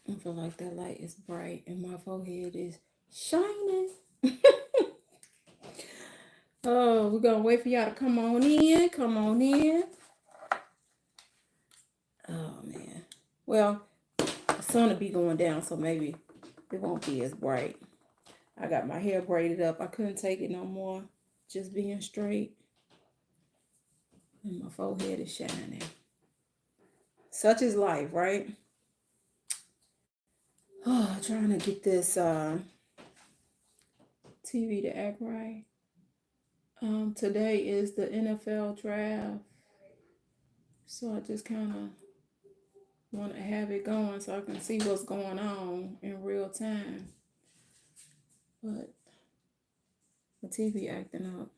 I feel like that light is bright and my forehead is shining. Oh, we're gonna wait for y'all to come on in. Come on in. Oh man. Well, the sun will be going down, so maybe it won't be as bright. I got my hair braided up. I couldn't take it no more. Just being straight. And my forehead is shining. Such is life, right? Oh, trying to get this TV to act right. Today is the NFL draft. So I just kind of want to have it going so I can see what's going on in real time. But the TV acting up.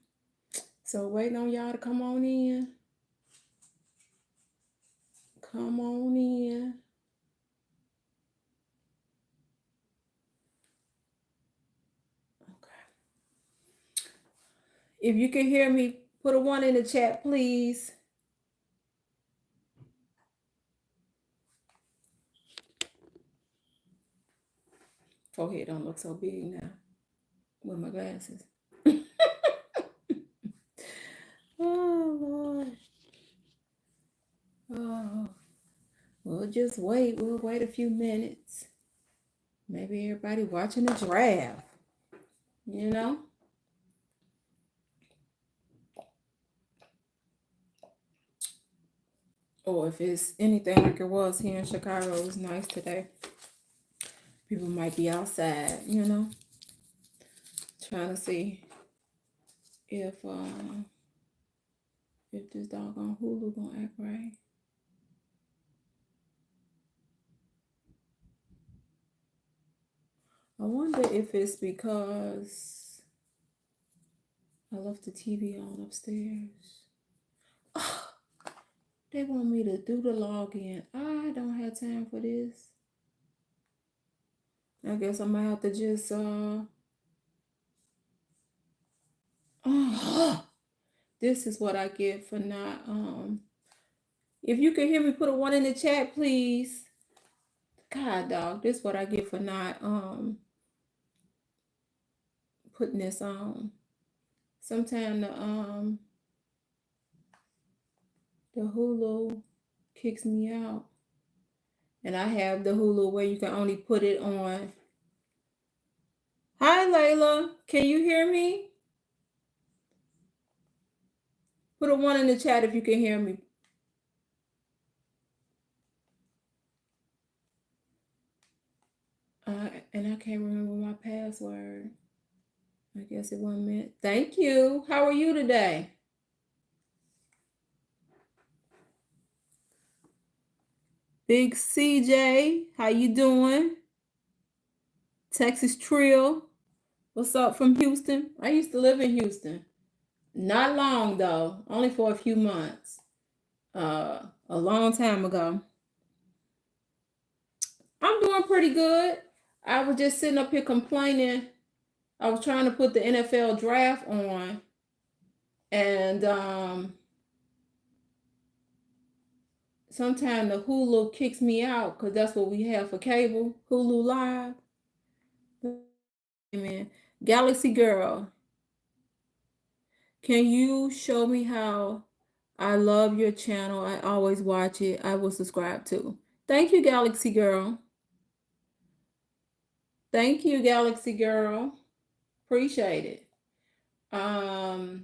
So waiting on y'all to come on in. Come on in. Okay. If you can hear me, put a one in the chat, please. Forehead don't look so big now with my glasses. Oh Lord. Oh, we'll just wait. We'll wait a few minutes. Maybe everybody watching the draft. You know? Or if it's anything like it was here in Chicago, it was nice today. People might be outside, you know, trying to see if this doggone Hulu gonna act right. I wonder if it's because I left the TV on upstairs. Oh, they want me to do the login. I don't have time for this. I guess I'm gonna have to just oh, this is what I get for not if you can hear me, put a one in the chat, please. God dog, this is what I get for not putting this on. Sometimes the Hulu kicks me out. And I have the Hulu where you can only put it on. Hi Layla, can you hear me? Put a one in the chat if you can hear me. And I can't remember my password. I guess it wasn't meant. Thank you. How are you today? Big CJ, how you doing? Texas Trill, what's up from Houston? I used to live in Houston. Not long though, only for a few months. A long time ago. I'm doing pretty good. I was just sitting up here complaining. I was trying to put the NFL draft on, and sometimes the Hulu kicks me out because that's what we have for cable, Hulu Live. Man, Galaxy Girl, can you show me how? I love your channel. I always watch it. I will subscribe to. Thank you, Galaxy Girl. Thank you, Galaxy Girl. Appreciate it. I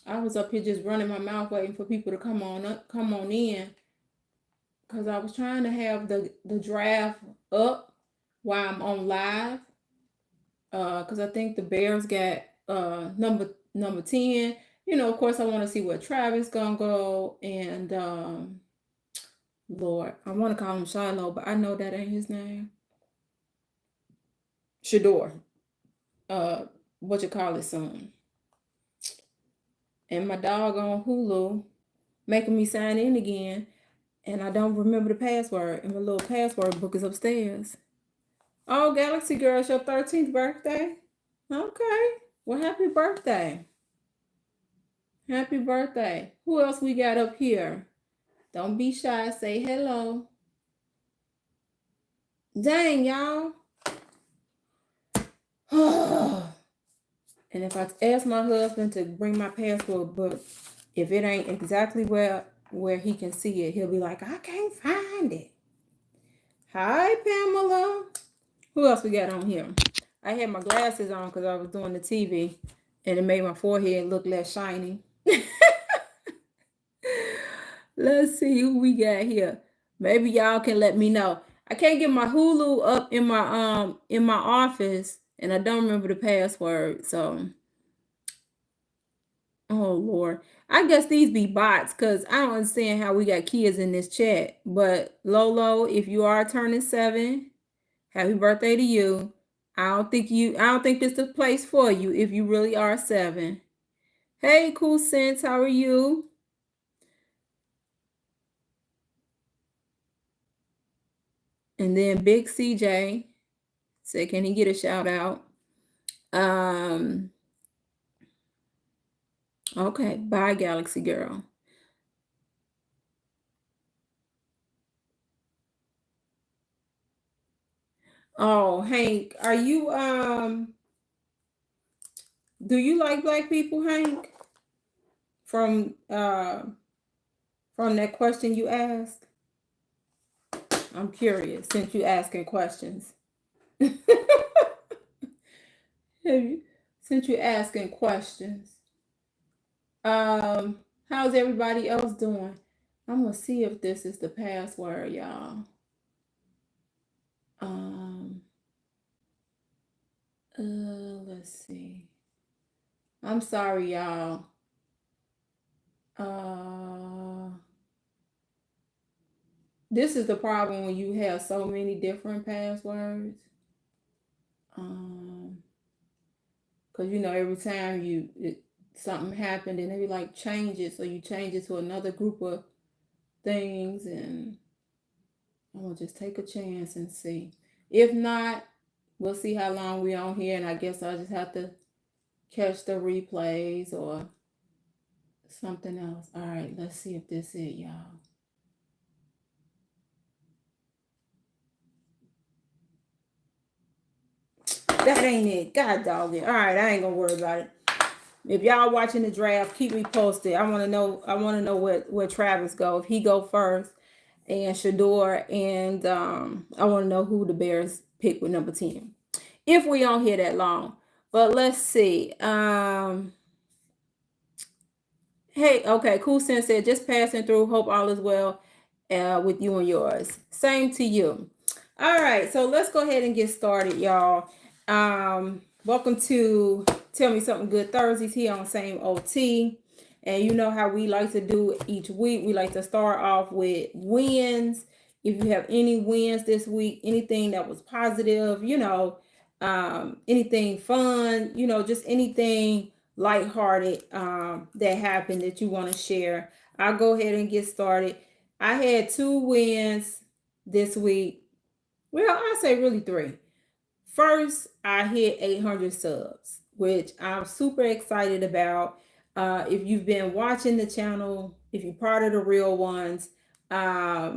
was up here just running my mouth waiting for people to come on up, come on in, because I was trying to have the draft up while I'm on live. Because I think the Bears got number 10. You know, of course, I want to see where Travis gonna go, and Lord, I want to call him Shiloh, but I know that ain't his name. Shador. What you call his son? And my dog on Hulu making me sign in again, and I don't remember the password, and my little password book is upstairs. Oh, Galaxy Girl, it's your 13th birthday? Okay. Well, happy birthday. Happy birthday. Who else we got up here? Don't be shy. Say hello. Dang, y'all. And if I ask my husband to bring my passport book, if it ain't exactly where he can see it, he'll be like, I can't find it. Hi, Pamela. Who else we got on here? I had my glasses on because I was doing the TV, and it made my forehead look less shiny. Let's see who we got here. Maybe y'all can let me know. I can't get my Hulu up in my office, and I don't remember the password. So, oh Lord, I guess these be bots because I don't understand how we got kids in this chat. But Lolo, if you are turning 7, happy birthday to you. I don't think this is the place for you if you really are 7. Hey, Cool Sense, how are you? And then Big CJ said, can he get a shout out? Okay, bye, Galaxy Girl. Oh, Hank, are you do you like black people, Hank? From that question you asked? I'm curious since you asking questions. Since you asking questions. How's everybody else doing? I'm gonna see if this is the password, y'all. Let's see. I'm sorry, y'all. This is the problem when you have so many different passwords. Cause every time something happened and they like change it, so you change it to another group of things, and I'm gonna just take a chance and see. If not, we'll see how long we on here, and I guess I'll just have to catch the replays or something else. All right, let's see if this is it, y'all. That ain't it. God dog it. All right, I ain't gonna worry about it. If y'all watching the draft, keep me posted. I want to know. I want to know where Travis go. If he go first, and Shador, and I want to know who the Bears pick with number 10. If we don't hear that long, but let's see. Hey, okay, Cool Sense said just passing through. Hope all is well with you and yours. Same to you. All right, so let's go ahead and get started, y'all. Welcome to Tell Me Something Good Thursdays here on Same OT. And you know how we like to do each week. We like to start off with wins. If you have any wins this week, anything that was positive, anything fun, just anything lighthearted that happened that you want to share, I'll go ahead and get started. I had 2 wins this week. Well, I say really 3. First, I hit 800 subs, which I'm super excited about. If you've been watching the channel, if you're part of the real ones, I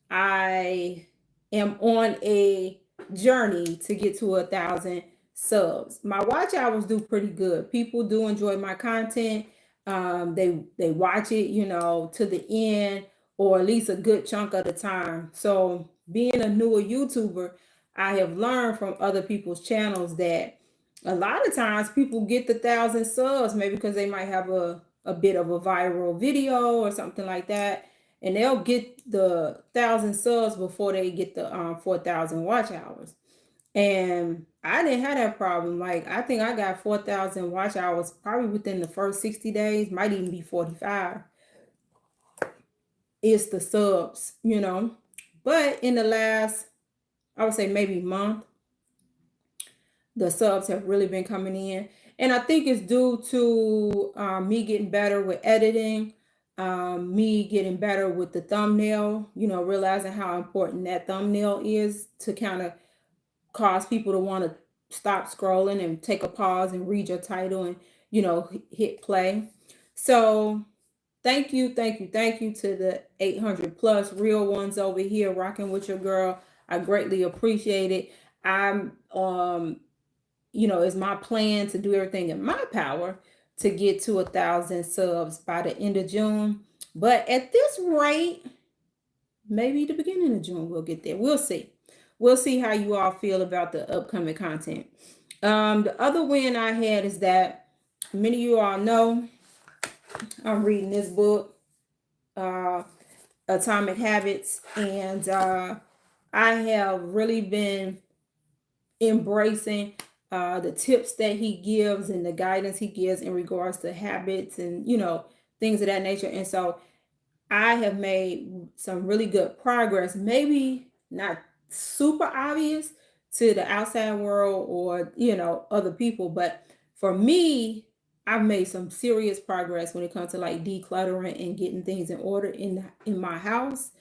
am on a journey to get to 1,000 subs. My watch hours do pretty good. People do enjoy my content. They watch it, to the end, or at least a good chunk of the time. So being a newer YouTuber, I have learned from other people's channels that a lot of times people get the 1,000 subs maybe because they might have a bit of a viral video or something like that, and they'll get the 1,000 subs before they get the 4,000 watch hours. And I didn't have that problem. Like, I think I got 4,000 watch hours probably within the first 60 days, might even be 45. It's the subs, But in the last, I would say maybe month, the subs have really been coming in. And I think it's due to me getting better with editing, me getting better with the thumbnail, realizing how important that thumbnail is to kind of cause people to want to stop scrolling and take a pause and read your title and, hit play. So thank you to the 800 plus real ones over here rocking with your girl. I greatly appreciate it. I'm it's my plan to do everything in my power to get to 1,000 subs by the end of June. But at this rate, maybe the beginning of June we'll get there. We'll see. We'll see how you all feel about the upcoming content. The other win I had is that many of you all know I'm reading this book, Atomic Habits, and I have really been embracing the tips that he gives and the guidance he gives in regards to habits and things of that nature. And so I have made some really good progress, maybe not super obvious to the outside world or other people, but for me, I've made some serious progress when it comes to like decluttering and getting things in order in my house,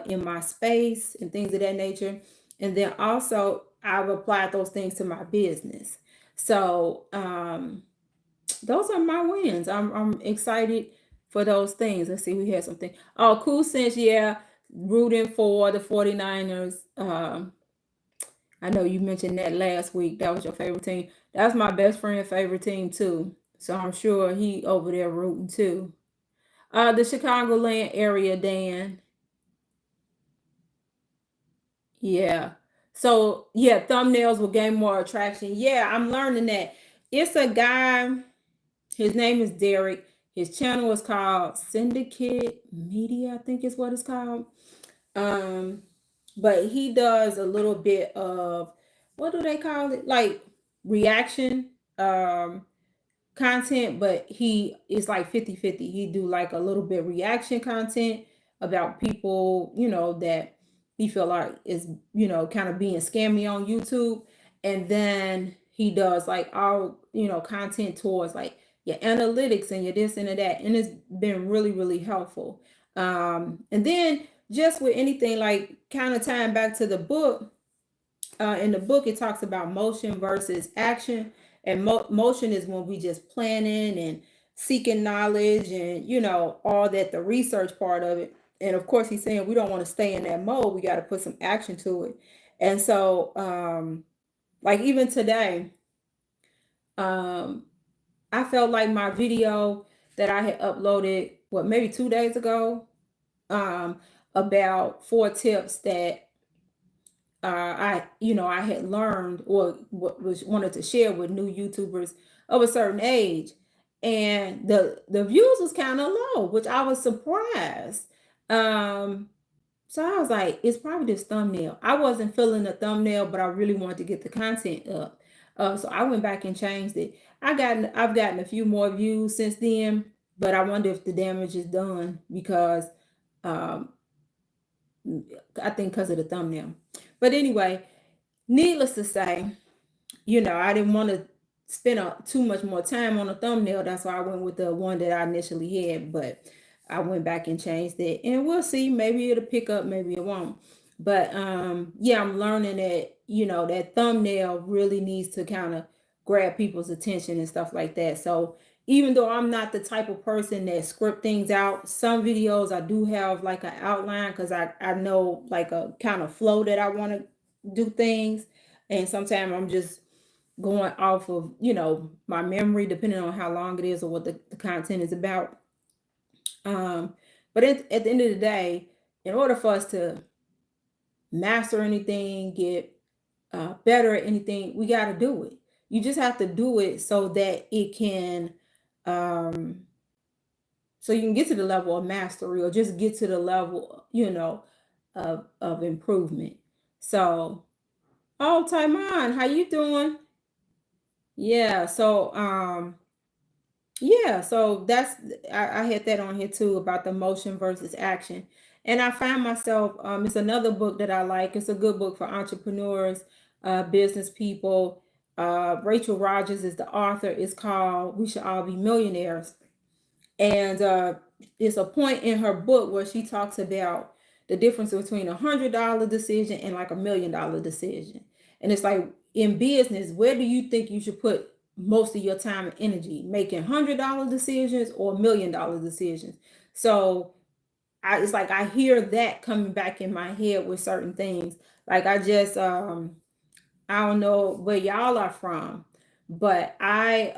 in my space and things of that nature. And then also I've applied those things to my business. So those are my wins. I'm excited for those things. Let's see, we had something. Oh, cool sense, yeah. Rooting for the 49ers. I know you mentioned that last week. That was your favorite team. That's my best friend's favorite team too. So I'm sure he over there rooting too. The Chicagoland area, Dan. Yeah. So yeah, thumbnails will gain more attraction. Yeah, I'm learning that. It's a guy, his name is Derek. His channel is called Syndicate Media, I think is what it's called. But he does a little bit of, what do they call it? Like reaction content, but he is like 50-50. He do like a little bit reaction content about people, that he feel like is, kind of being scammy on YouTube. And then he does like all, content towards like your analytics and your this and that. And it's been really, really helpful. And then just with anything, like kind of tying back to the book, in the book, it talks about motion versus action. And motion is when we just planning and seeking knowledge and, all that, the research part of it. And of course, he's saying we don't want to stay in that mode. We got to put some action to it. And so, like even today, I felt like my video that I had uploaded, maybe 2 days ago, about 4 tips that I had learned or was wanted to share with new YouTubers of a certain age, and the views was kind of low, which I was surprised. So I was like, it's probably this thumbnail. I wasn't feeling the thumbnail, but I really wanted to get the content up. So I went back and changed it. I've gotten a few more views since then, but I wonder if the damage is done because um, I think because of the thumbnail. But anyway, needless to say, I didn't want to spend too much more time on the thumbnail. That's why I went with the one that I initially had. But I went back and changed it, and we'll see. Maybe it'll pick up, maybe it won't. But yeah, I'm learning that that thumbnail really needs to kind of grab people's attention and stuff like that. So even though I'm not the type of person that script things out, some videos I do have like an outline because I know like a kind of flow that I want to do things, and sometimes I'm just going off of my memory depending on how long it is or what the content is about. But at the end of the day, in order for us to master anything, get better at anything, we got to do it. You just have to do it so that it can, so you can get to the level of mastery or just get to the level, of improvement. So, oh, Taiman, how you doing? Yeah. So, yeah, so that's I had that on here too about the motion versus action. And I find myself, it's another book that I like. It's a good book for entrepreneurs, business people. Rachel Rogers is the author. It's called We Should All Be Millionaires. And it's a point in her book where she talks about the difference between $100 decision and like $1 million decision. And it's like in business, where do you think you should put most of your time and energy? Making $100 decisions or $1 million decisions? So it's like I hear that coming back in my head with certain things. Like I don't know where y'all are from, but I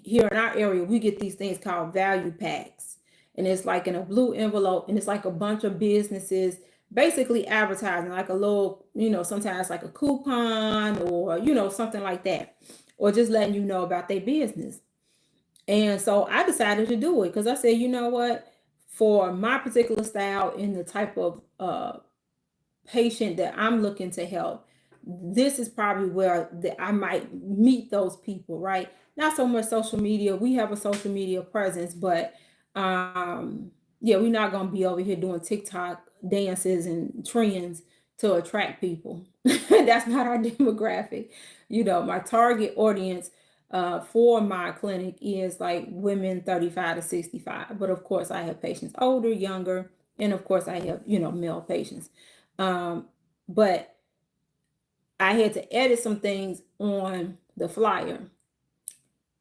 here in our area we get these things called value packs, and it's like in a blue envelope, and it's like a bunch of businesses basically advertising like a little, sometimes like a coupon or something like that, or just letting you know about their business. And so I decided to do it because I said, you know what, for my particular style and the type of patient that I'm looking to help, this is probably where I might meet those people, right? Not so much social media. We have a social media presence, but yeah, we're not gonna be over here doing TikTok dances and trends to attract people. That's not our demographic. My target audience for my clinic is like women 35 to 65. But of course, I have patients older, younger, and of course, I have, male patients. But I had to edit some things on the flyer,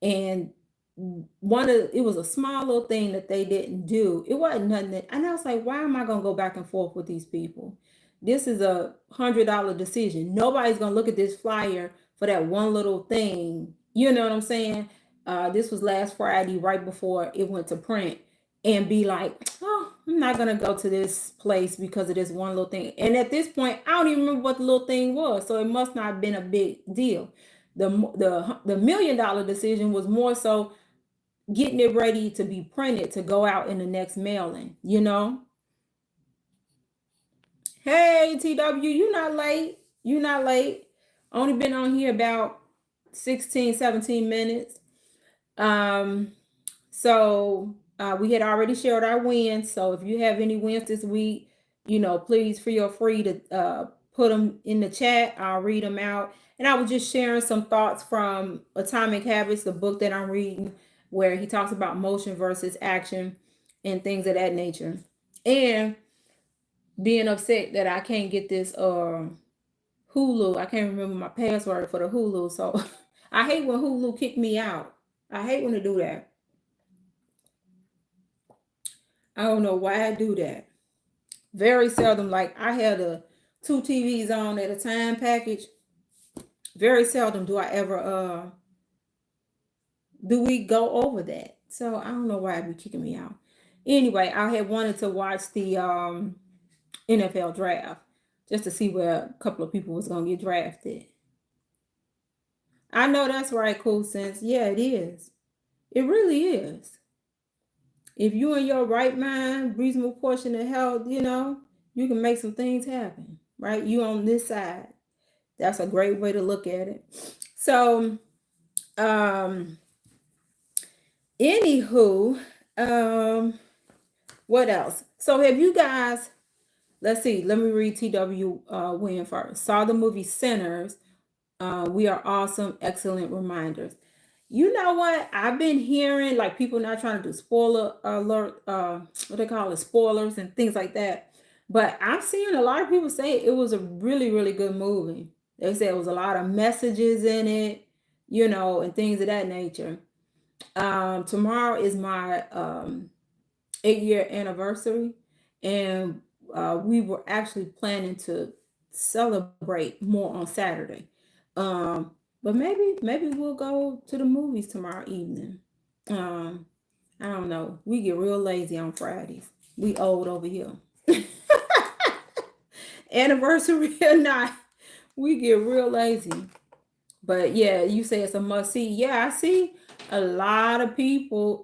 and it was a small little thing that they didn't do. It wasn't nothing and I was like, why am I gonna go back and forth with these people? This is $100 decision. Nobody's gonna look at this flyer for that one little thing. You know what I'm saying? This was last Friday, right before it went to print, and be like, oh, I'm not gonna go to this place because of this one little thing. And at this point, I don't even remember what the little thing was, so it must not have been a big deal. The $1 million decision was more so getting it ready to be printed to go out in the next mailing. Hey, TW, you not late. You not late. Only been on here about 16, 17 minutes. So we had already shared our wins. So if you have any wins this week, please feel free to put them in the chat. I'll read them out. And I was just sharing some thoughts from Atomic Habits, the book that I'm reading, where he talks about motion versus action and things of that nature. And being upset that I can't get this Hulu. I can't remember my password for the Hulu. So I hate when Hulu kick me out. I hate when they do that. I don't know why I do that. Very seldom, like I had two TVs on at a time package. Very seldom do I ever do we go over that. So I don't know why it be kicking me out. Anyway, I had wanted to watch the NFL draft just to see where a couple of people was gonna get drafted. I know that's right, Cool Sense. Yeah, it is. It really is. If you in your right mind, reasonable portion of health, you can make some things happen, right? You on this side. That's a great way to look at it. So, anywho, what else? So have you guys, let's see, let me read TW Win first. Saw the movie Sinners. We are awesome, excellent reminders. You know what? I've been hearing like people not trying to do spoiler alert, what they call it, spoilers and things like that. But I'm seeing a lot of people say it was a really, really good movie. They said it was a lot of messages in it, and things of that nature. Tomorrow is my 8-year anniversary, and we were actually planning to celebrate more on Saturday. But maybe we'll go to the movies tomorrow evening. I don't know. We get real lazy on Fridays. We old over here. Anniversary or not, we get real lazy. But yeah, you say it's a must see. Yeah, I see a lot of people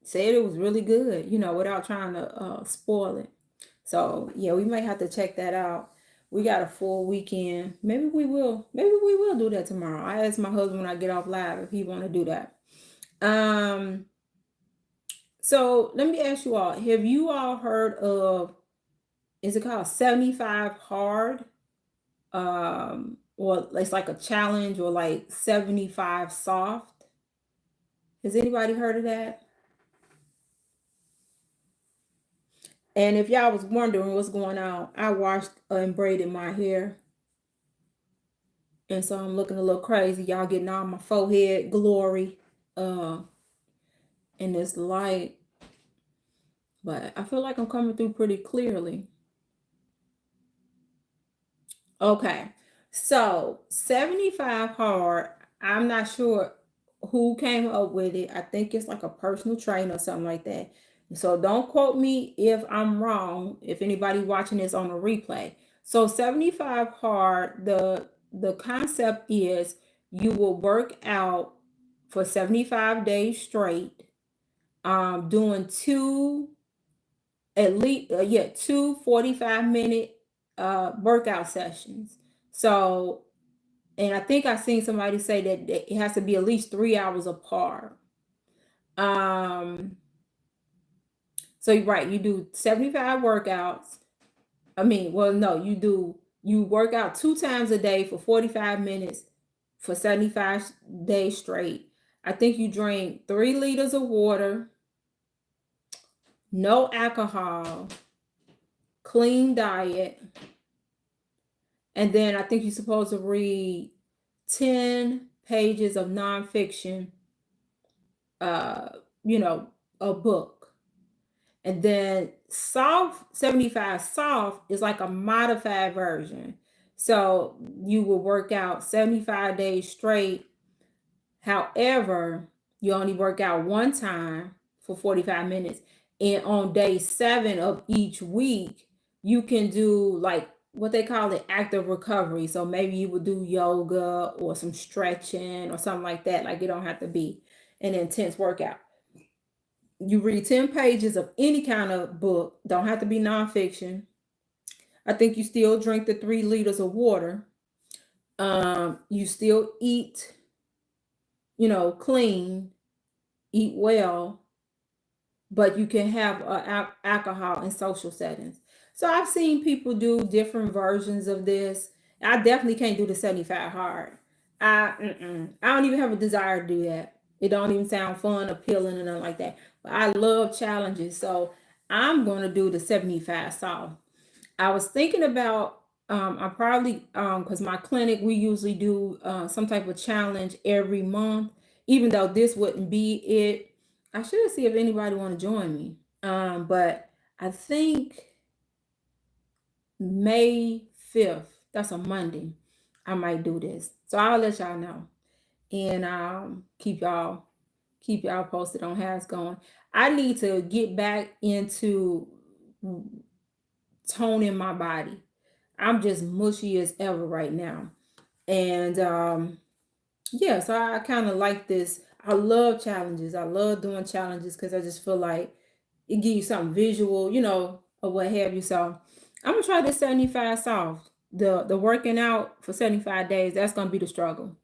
said it was really good, without trying to spoil it. So yeah, we might have to check that out. We got a full weekend. Maybe we will do that tomorrow. I asked my husband when I get off live if he want to do that. So let me ask you all, have you all heard of, is it called 75 hard? Or it's like a challenge, or like 75 soft. Has anybody heard of that? And if y'all was wondering what's going on, I washed and braided my hair. And so I'm looking a little crazy. Y'all getting all my forehead glory in this light. but I feel like I'm coming through pretty clearly. Okay. So 75 hard. I'm not sure who came up with it. I think it's like a personal trainer or something like that. So don't quote me if I'm wrong, if anybody watching this on a replay. So 75 hard, the concept is you will work out for 75 days straight, doing two at least two 45-minute workout sessions. So, and I think I seen somebody say that it has to be at least 3 hours apart. um so right, you do 75 workouts. I mean, well, no, you work out 2 times a day for 45 minutes for 75 days straight. I think you drink 3 liters of water, no alcohol, clean diet. And then I think you're supposed to read 10 pages of nonfiction, uh, you know, a book. And then soft 75 soft is like a modified version. So you will work out 75 days straight. However, you only work out one time for 45 minutes. And on day 7 of each week, you can do like what they call it active recovery. So maybe you would do yoga or some stretching or something like that. Like it don't have to be an intense workout. You read 10 pages of any kind of book, don't have to be nonfiction. I think you still drink the 3 liters of water. You still eat, clean, eat well, but you can have alcohol in social settings. So I've seen people do different versions of this. I definitely can't do the 75 hard. I don't even have a desire to do that. It don't even sound fun, appealing, and nothing like that. But I love challenges, so I'm going to do the 75 soft. I was thinking about I probably because my clinic we usually do some type of challenge every month. Even though this wouldn't be it, I should see if anybody want to join me. But I think May 5th, that's a Monday, I might do this. So I'll let y'all know and keep y'all posted on how it's going. I need to get back into toning my body. I'm just mushy as ever right now. And yeah, so I kind of like this. I love challenges. I love doing challenges because I just feel like it gives you something visual, or what have you. So I'm gonna try this 75 soft. The working out for 75 days, that's gonna be the struggle.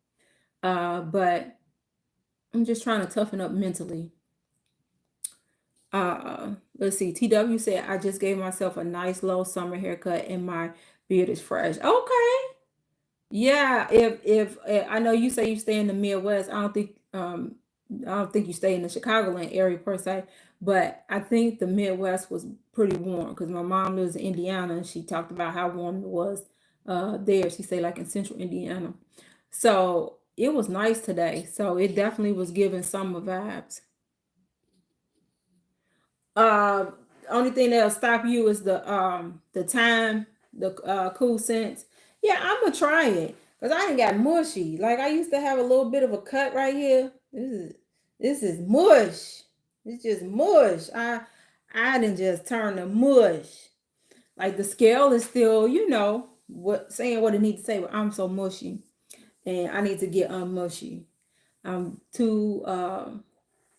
But I'm just trying to toughen up mentally. Let's see. TW said I just gave myself a nice low summer haircut and my beard is fresh. Okay. Yeah, if I know you say you stay in the Midwest, I don't think you stay in the Chicagoland area per se, but I think the Midwest was pretty warm because my mom lives in Indiana and she talked about how warm it was there. She said like in central Indiana. So it was nice today. So it definitely was giving summer vibes. Uh, Only thing that'll stop you is the time, the cool sense. Yeah, I'm gonna try it because I ain't got mushy. Like I used to have a little bit of a cut right here. This is mush. It's just mush. I didn't just turn to mush. Like the scale is still, what saying what it needs to say, but I'm so mushy and I need to get unmushy. I'm too I'm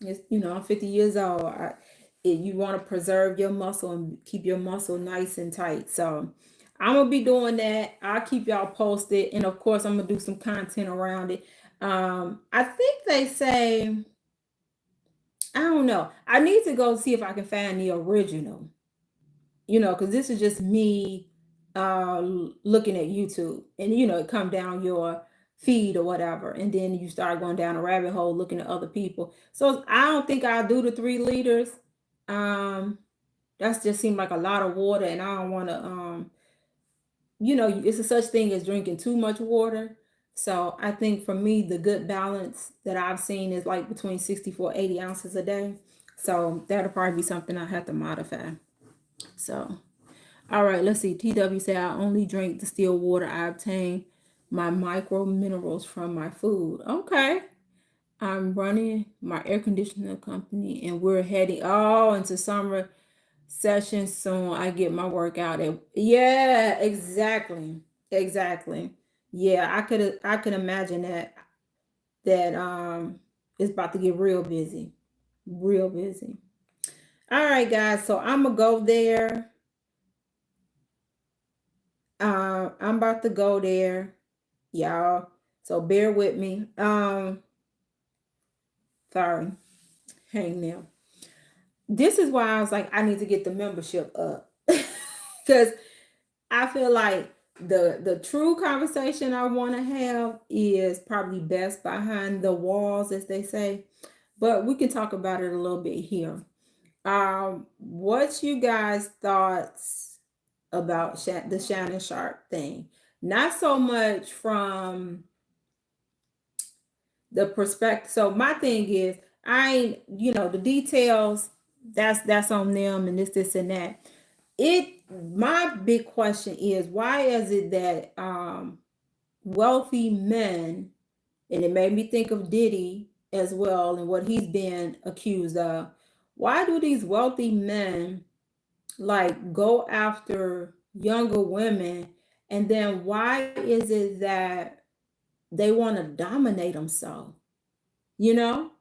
50 years old. You want to preserve your muscle and keep your muscle nice and tight. So I'm gonna be doing that. I'll keep y'all posted, and of course, I'm gonna do some content around it. I think they say I don't know. I need to go see if I can find the original. Because this is just me looking at YouTube, and it come down your feed or whatever, and then you start going down a rabbit hole looking at other people. So I don't think I'll do the 3 liters. Um, that's just seemed like a lot of water, and I don't want to. It's a such thing as drinking too much water. So I think for me, the good balance that I've seen is like between 64, 80 ounces a day. So that'll probably be something I have to modify. So, all right, let's see. TW said I only drink distilled water. I obtain my micro minerals from my food. Okay. I'm running my air conditioner company and we're heading into summer session soon. I get my workout at yeah, exactly. Exactly. Yeah, I could imagine that it's about to get real busy. Real busy. All right, guys. So I'm gonna go there. I'm about to go there, y'all. So bear with me. Sorry. Hang now. This is why I was like, I need to get the membership up. Because I feel like the true conversation I want to have is probably best behind the walls, as they say. But we can talk about it a little bit here. What's you guys' thoughts about the Shannon Sharp thing? Not so much from the perspective. So my thing is, the details. That's on them, and this and that. My big question is, why is it that wealthy men, and it made me think of Diddy as well and what he's been accused of. Why do these wealthy men like go after younger women, and then why is it that they want to dominate them so? You know,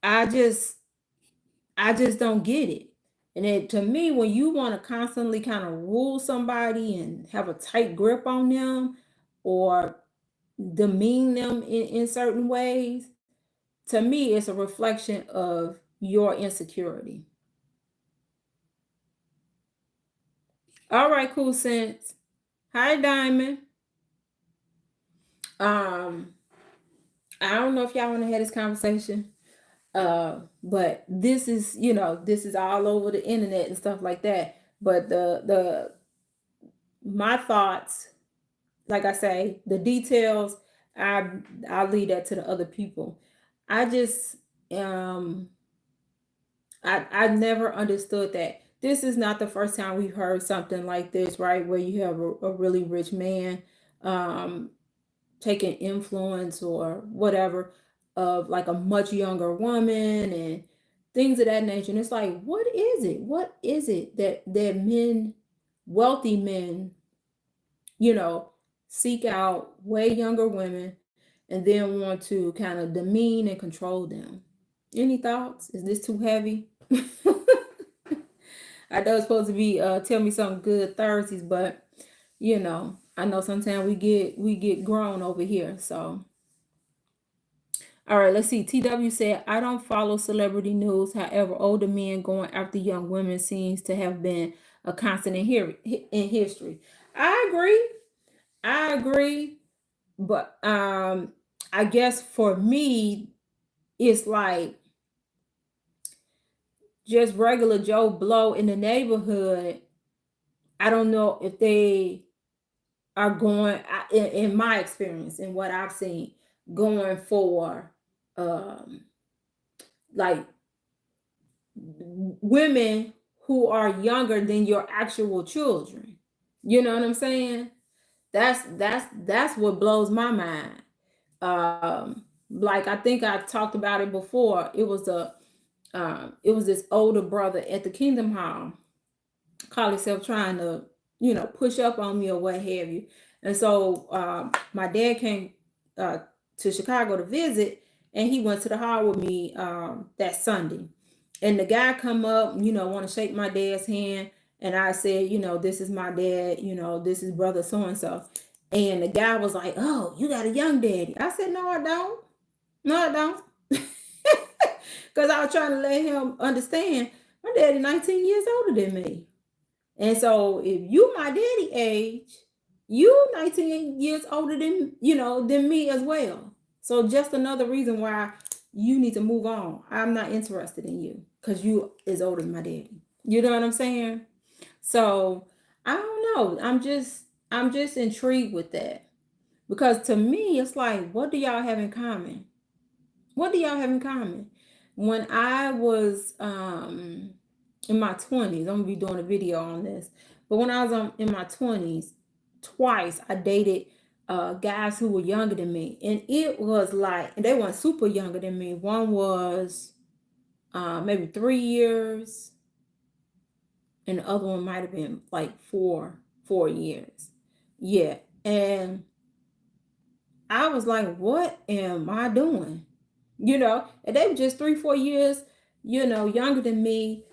I just I just don't get it. And it to me, when you want to constantly kind of rule somebody and have a tight grip on them or demean them in certain ways, to me, it's a reflection of your insecurity. All right, cool sense. Hi, Diamond. Um, I don't know if y'all want to have this conversation. But this is all over the internet and stuff like that. But the my thoughts, like I say, the details, I leave that to the other people. I just um I never understood that. This is not the first time we've heard something like this, right? Where you have a really rich man um taking influence or whatever of like a much younger woman and things of that nature. And it's like, what is it? What is it that men, wealthy men, you know, seek out way younger women and then want to kind of demean and control them? Any thoughts? Is this too heavy? I know it's supposed to be tell me something good Thursdays, but I know sometimes we get grown over here. So all right, let's see. TW said, I don't follow celebrity news. However, older men going after young women seems to have been a constant in history. I agree. I agree. But I guess for me, it's like just regular Joe Blow in the neighborhood. I don't know if they are going, in my experience and what I've seen, going for um, like women who are younger than your actual children. You know what I'm saying? That's what blows my mind. Like I think I talked about it before. It was this older brother at the Kingdom Hall, call himself trying to, push up on me or what have you. And so my dad came to Chicago to visit, and he went to the hall with me that Sunday. And the guy come up, want to shake my dad's hand. And I said, this is my dad, this is brother so and so. And the guy was like, oh, you got a young daddy. I said, no, I don't. No, I don't. Because I was trying to let him understand my daddy 19 years older than me. And so if you my daddy age, you 19 years older than me as well. So just another reason why you need to move on. I'm not interested in you because you is older than my daddy. You know what I'm saying? So I don't know. I'm just intrigued with that. Because to me, it's like, what do y'all have in common? What do y'all have in common? when I was in my 20s, I'm gonna be doing a video on this. But when I was in my 20s, twice I dated guys who were younger than me, and it was like they weren't super younger than me. One was maybe 3 years, and the other one might have been like four years. Yeah, and I was like, what am I doing? And they were just 3 4 years, younger than me,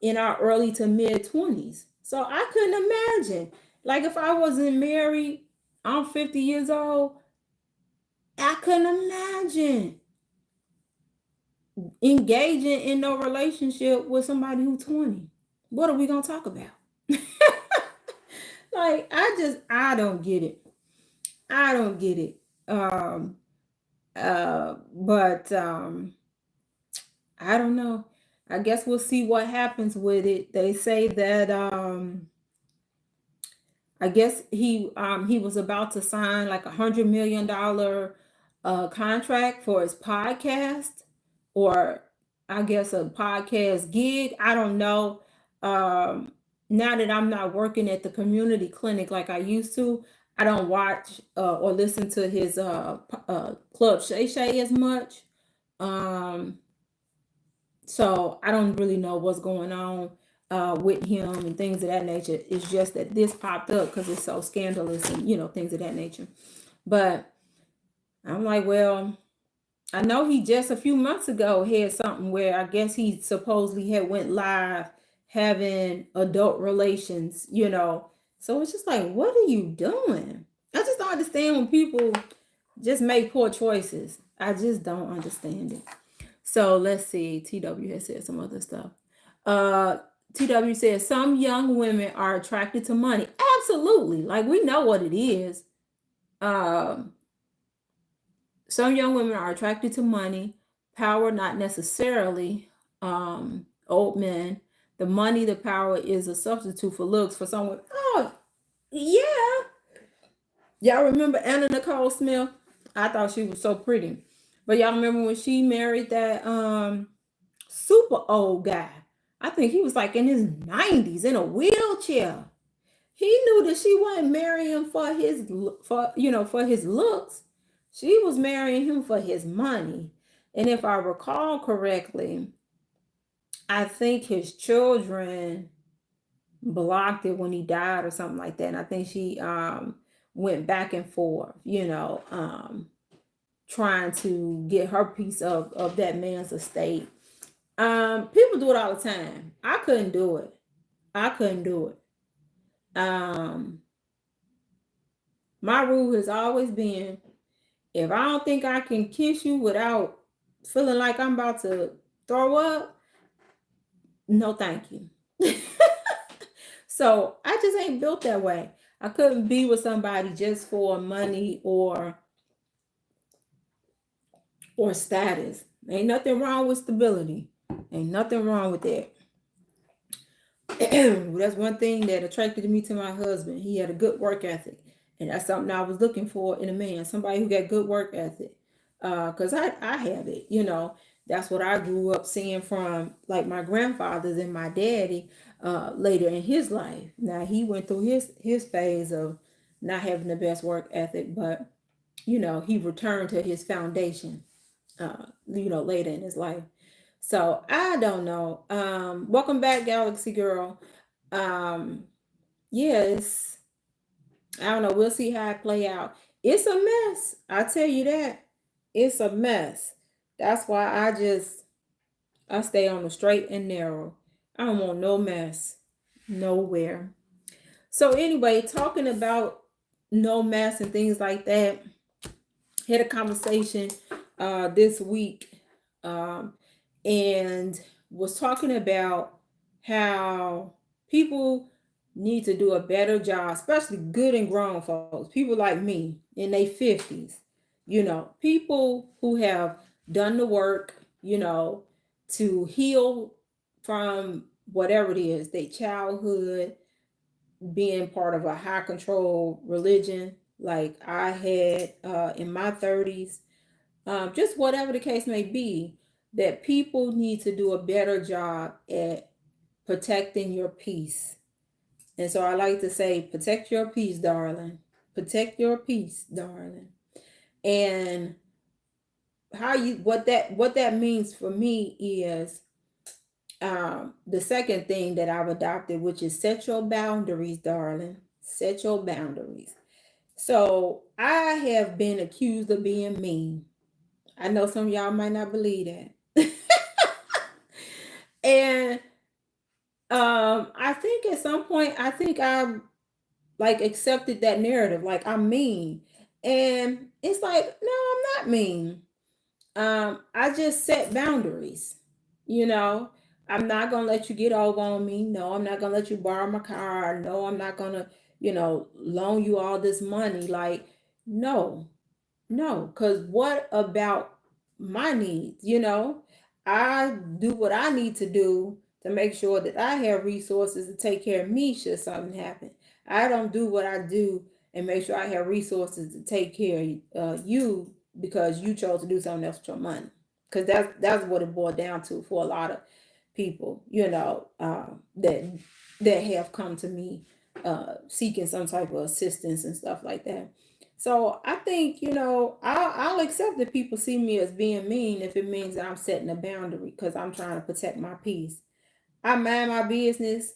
in our early to mid 20s. So I couldn't imagine, like, if I wasn't married, I'm 50 years old. I couldn't imagine engaging in no relationship with somebody who's 20. What are we gonna talk about? Like, I don't get it. I don't get it. But I don't know. I guess we'll see what happens with it. They say that I guess he was about to sign like $100 million contract for his podcast, or I guess a podcast gig. I don't know. Now that I'm not working at the community clinic like I used to, I don't watch or listen to his Club Shay Shay as much. Um, so I don't really know what's going on with him and things of that nature. It's just that this popped up because it's so scandalous and things of that nature. But I'm like, well, I know he just a few months ago had something where I guess he supposedly had went live having adult relations. So it's just like, what are you doing? I just don't understand when people just make poor choices. I just don't understand it. So let's see. TW has said some other stuff. TW says some young women are attracted to money. Absolutely. Like, we know what it is. Some young women are attracted to money, power, not necessarily old men. The money, the power is a substitute for looks for someone. Oh, yeah. Y'all remember Anna Nicole Smith? I thought she was so pretty. But y'all remember when she married that super old guy? I think he was like in his 90s in a wheelchair. He knew that she wasn't marrying him for his looks. She was marrying him for his money. And if I recall correctly, I think his children blocked it when he died or something like that. And I think she went back and forth, trying to get her piece of that man's estate. People do it all the time. I couldn't do it. My rule has always been, if I don't think I can kiss you without feeling like I'm about to throw up, no thank you. So I just ain't built that way. I couldn't be with somebody just for money or status. Ain't nothing wrong with stability. Ain't nothing wrong with that. That's one thing that attracted me to my husband. He had a good work ethic. And that's something I was looking for in a man, somebody who got good work ethic. Because I have it, That's what I grew up seeing from like my grandfathers and my daddy later in his life. Now he went through his phase of not having the best work ethic, but he returned to his foundation later in his life. So I don't know. Welcome back, Galaxy Girl. Yes, I don't know. We'll see how it play out. It's a mess. I tell you that. It's a mess. That's why I stay on the straight and narrow. I don't want no mess nowhere. So anyway, talking about no mess and things like that, had a conversation this week and was talking about how people need to do a better job, especially good and grown folks, people like me in their 50s, people who have done the work, to heal from whatever it is, their childhood, being part of a high control religion like I had in my 30s, just whatever the case may be. that people need to do a better job at protecting your peace. And so I like to say, protect your peace, darling. Protect your peace, darling. And what that means for me is the second thing that I've adopted, which is set your boundaries, darling. Set your boundaries. So I have been accused of being mean. I know some of y'all might not believe that. And I think at some point I like accepted that narrative, like I'm mean. And it's like, no, I'm not mean. I just set boundaries. You know, I'm not gonna let you get over on me. No, I'm not gonna let you borrow my car. No, I'm not gonna, loan you all this money. Like, no, no, because what about my needs? I do what I need to do to make sure that I have resources to take care of me should something happen. I don't do what I do and make sure I have resources to take care of you because you chose to do something else with your money. Because that's what it boiled down to for a lot of people, that have come to me seeking some type of assistance and stuff like that. So I think, I'll accept that people see me as being mean if it means that I'm setting a boundary because I'm trying to protect my peace. I mind my business.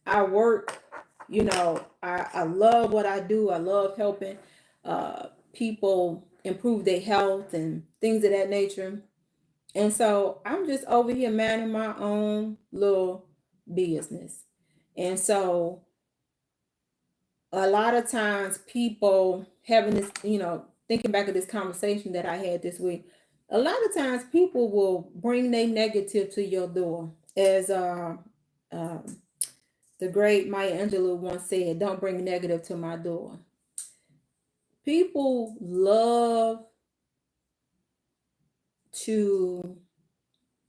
I work, I love what I do. I love helping people improve their health and things of that nature. And so I'm just over here minding my own little business. And so a lot of times people having this, thinking back of this conversation that I had this week, a lot of times people will bring their negative to your door. As uh, the great Maya Angelou once said, don't bring negative to my door. People love to,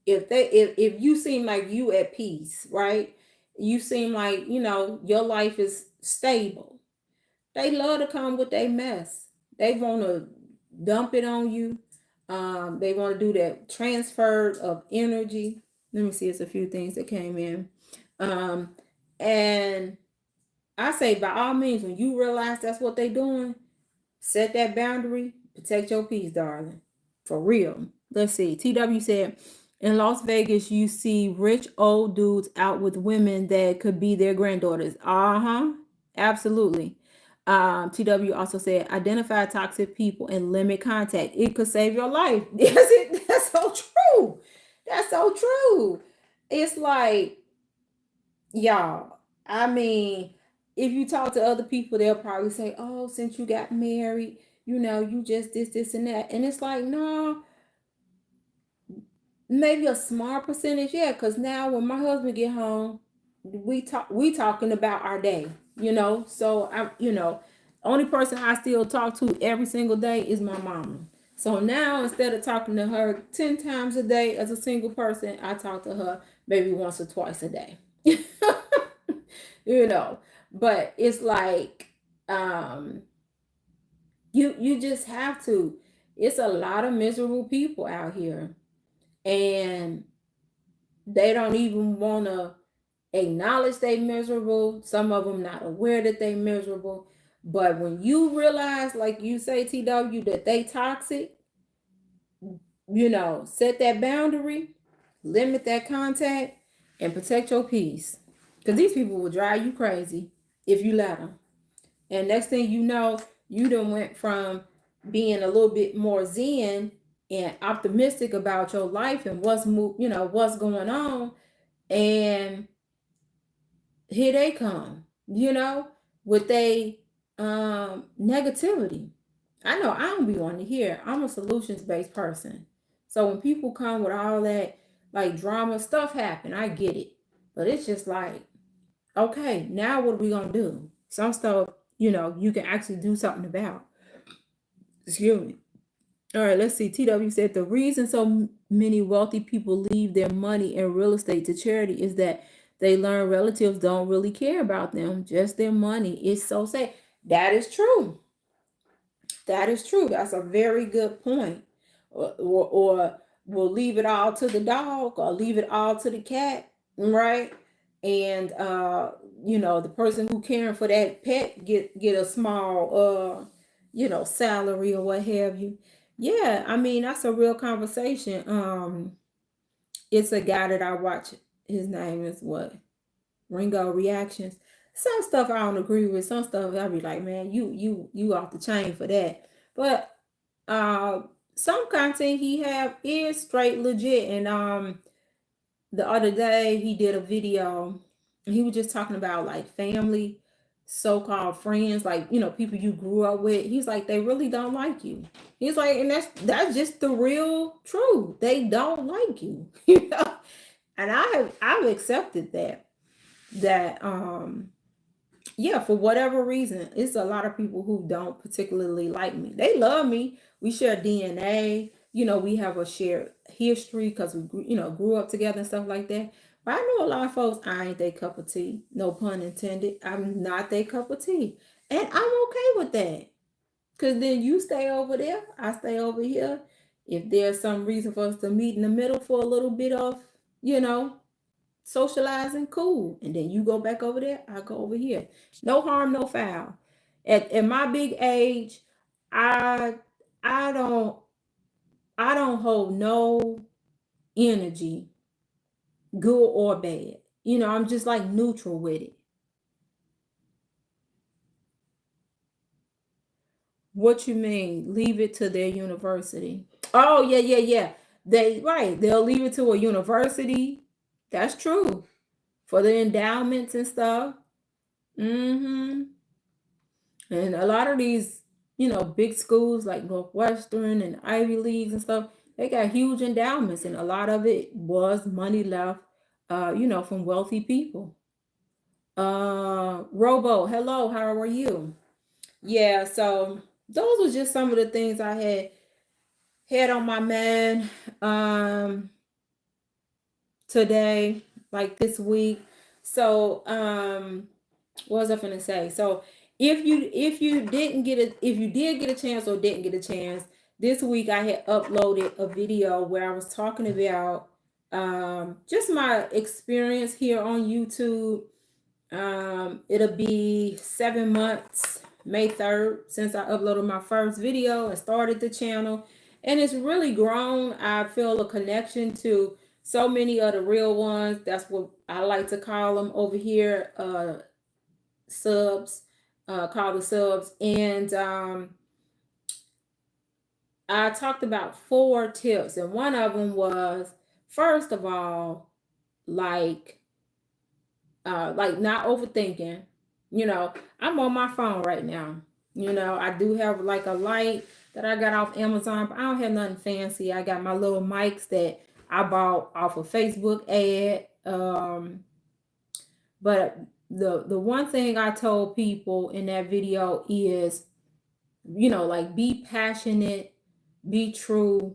if you seem like you at peace, right? You seem like, your life is stable. They love to come with their mess. They want to dump it on you. They want to do that transfer of energy. Let me see, it's a few things that came in. And I say, by all means, when you realize that's what they're doing, set that boundary, protect your peace, darling. For real. Let's see. TW said, in Las Vegas, you see rich old dudes out with women that could be their granddaughters. Uh-huh. Absolutely. TW also said, identify toxic people and limit contact. It could save your life. Yes, that's so true. That's so true. It's like, y'all, I mean, if you talk to other people, they'll probably say, oh, since you got married, you just this, and that. And it's like, no, maybe a small percentage, yeah, because now when my husband get home, we talking about our day, so only person I still talk to every single day is my mama. So now instead of talking to her 10 times a day as a single person, I talk to her maybe once or twice a day. you know but it's like, you just have to. It's a lot of miserable people out here, and they don't even want to acknowledge they miserable. Some of them not aware that they miserable. But when you realize, like you say, TW, that they toxic, set that boundary, limit that contact, and protect your peace. Because these people will drive you crazy if you let them. And next thing you know, you done went from being a little bit more zen and optimistic about your life and what's going on, and here they come, with a negativity. I know I don't be wanting to hear. I'm a solutions based person. So when people come with all that like drama stuff happen, I get it. But it's just like, okay, now what are we gonna do? Some stuff, you can actually do something about. Excuse me. All right, let's see. TW said the reason so many wealthy people leave their money in real estate to charity is that they learn relatives don't really care about them, just their money. It's so sad. That is true. That is true. That's a very good point. Or will leave it all to the dog or leave it all to the cat, right? And the person who caring for that pet get a small salary or what have you. Yeah, I mean, that's a real conversation. It's a guy that I watch. His name is what? Ringo Reactions. Some stuff I don't agree with. Some stuff I'll be like, man, you off the chain for that. But uh some content he have is straight legit. And the other day he did a video and he was just talking about like family, so-called friends, like people you grew up with. He's like, they really don't like you. He's like, and that's just the real truth. They don't like you. And I've accepted that yeah, for whatever reason, it's a lot of people who don't particularly like me. They love me. We share DNA. We have a shared history because we grew up together and stuff like that. But I know a lot of folks, I ain't their cup of tea. No pun intended. I'm not their cup of tea. And I'm okay with that. Because then you stay over there, I stay over here. If there's some reason for us to meet in the middle for a little bit of, you know, socializing, cool. And then you go back over there, I go over here. No harm, no foul. At my big age, I I don't I don't hold no energy, good or bad. I'm just like neutral with it. What you mean? Leave it to their university. Oh yeah, yeah, yeah. They'll leave it to a university. That's true. For the endowments and stuff. Mm-hmm. And a lot of these, big schools like Northwestern and Ivy Leagues and stuff, they got huge endowments, and a lot of it was money left, from wealthy people. Robo, hello, how are you? Yeah, so those were just some of the things I had on my mind today, like this week. So what was I gonna say? So if you did get a chance or didn't get a chance, this week I had uploaded a video where I was talking about just my experience here on YouTube. It'll be 7 months, May 3rd, since I uploaded my first video and started the channel. And it's really grown. I feel a connection to so many of the real ones. That's what I like to call them over here. Subs, call the subs. And I talked about 4 tips. And one of them was, first of all, like not overthinking. I'm on my phone right now. I do have like a light that I got off Amazon, but I don't have nothing fancy. I got my little mics that I bought off a Facebook ad. But the one thing I told people in that video is, like, be passionate, be true.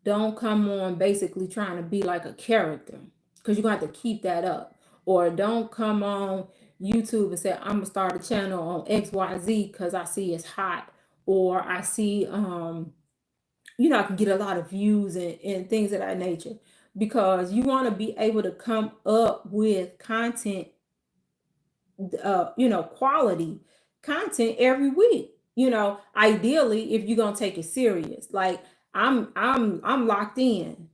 Don't come on basically trying to be like a character, because you're going to have to keep that up. Or don't come on YouTube and say, I'm going to start a channel on XYZ because I see it's hot. Or I see, I can get a lot of views and things of that nature. Because you want to be able to come up with content, quality content every week. Ideally, if you're gonna take it serious, like I'm locked in.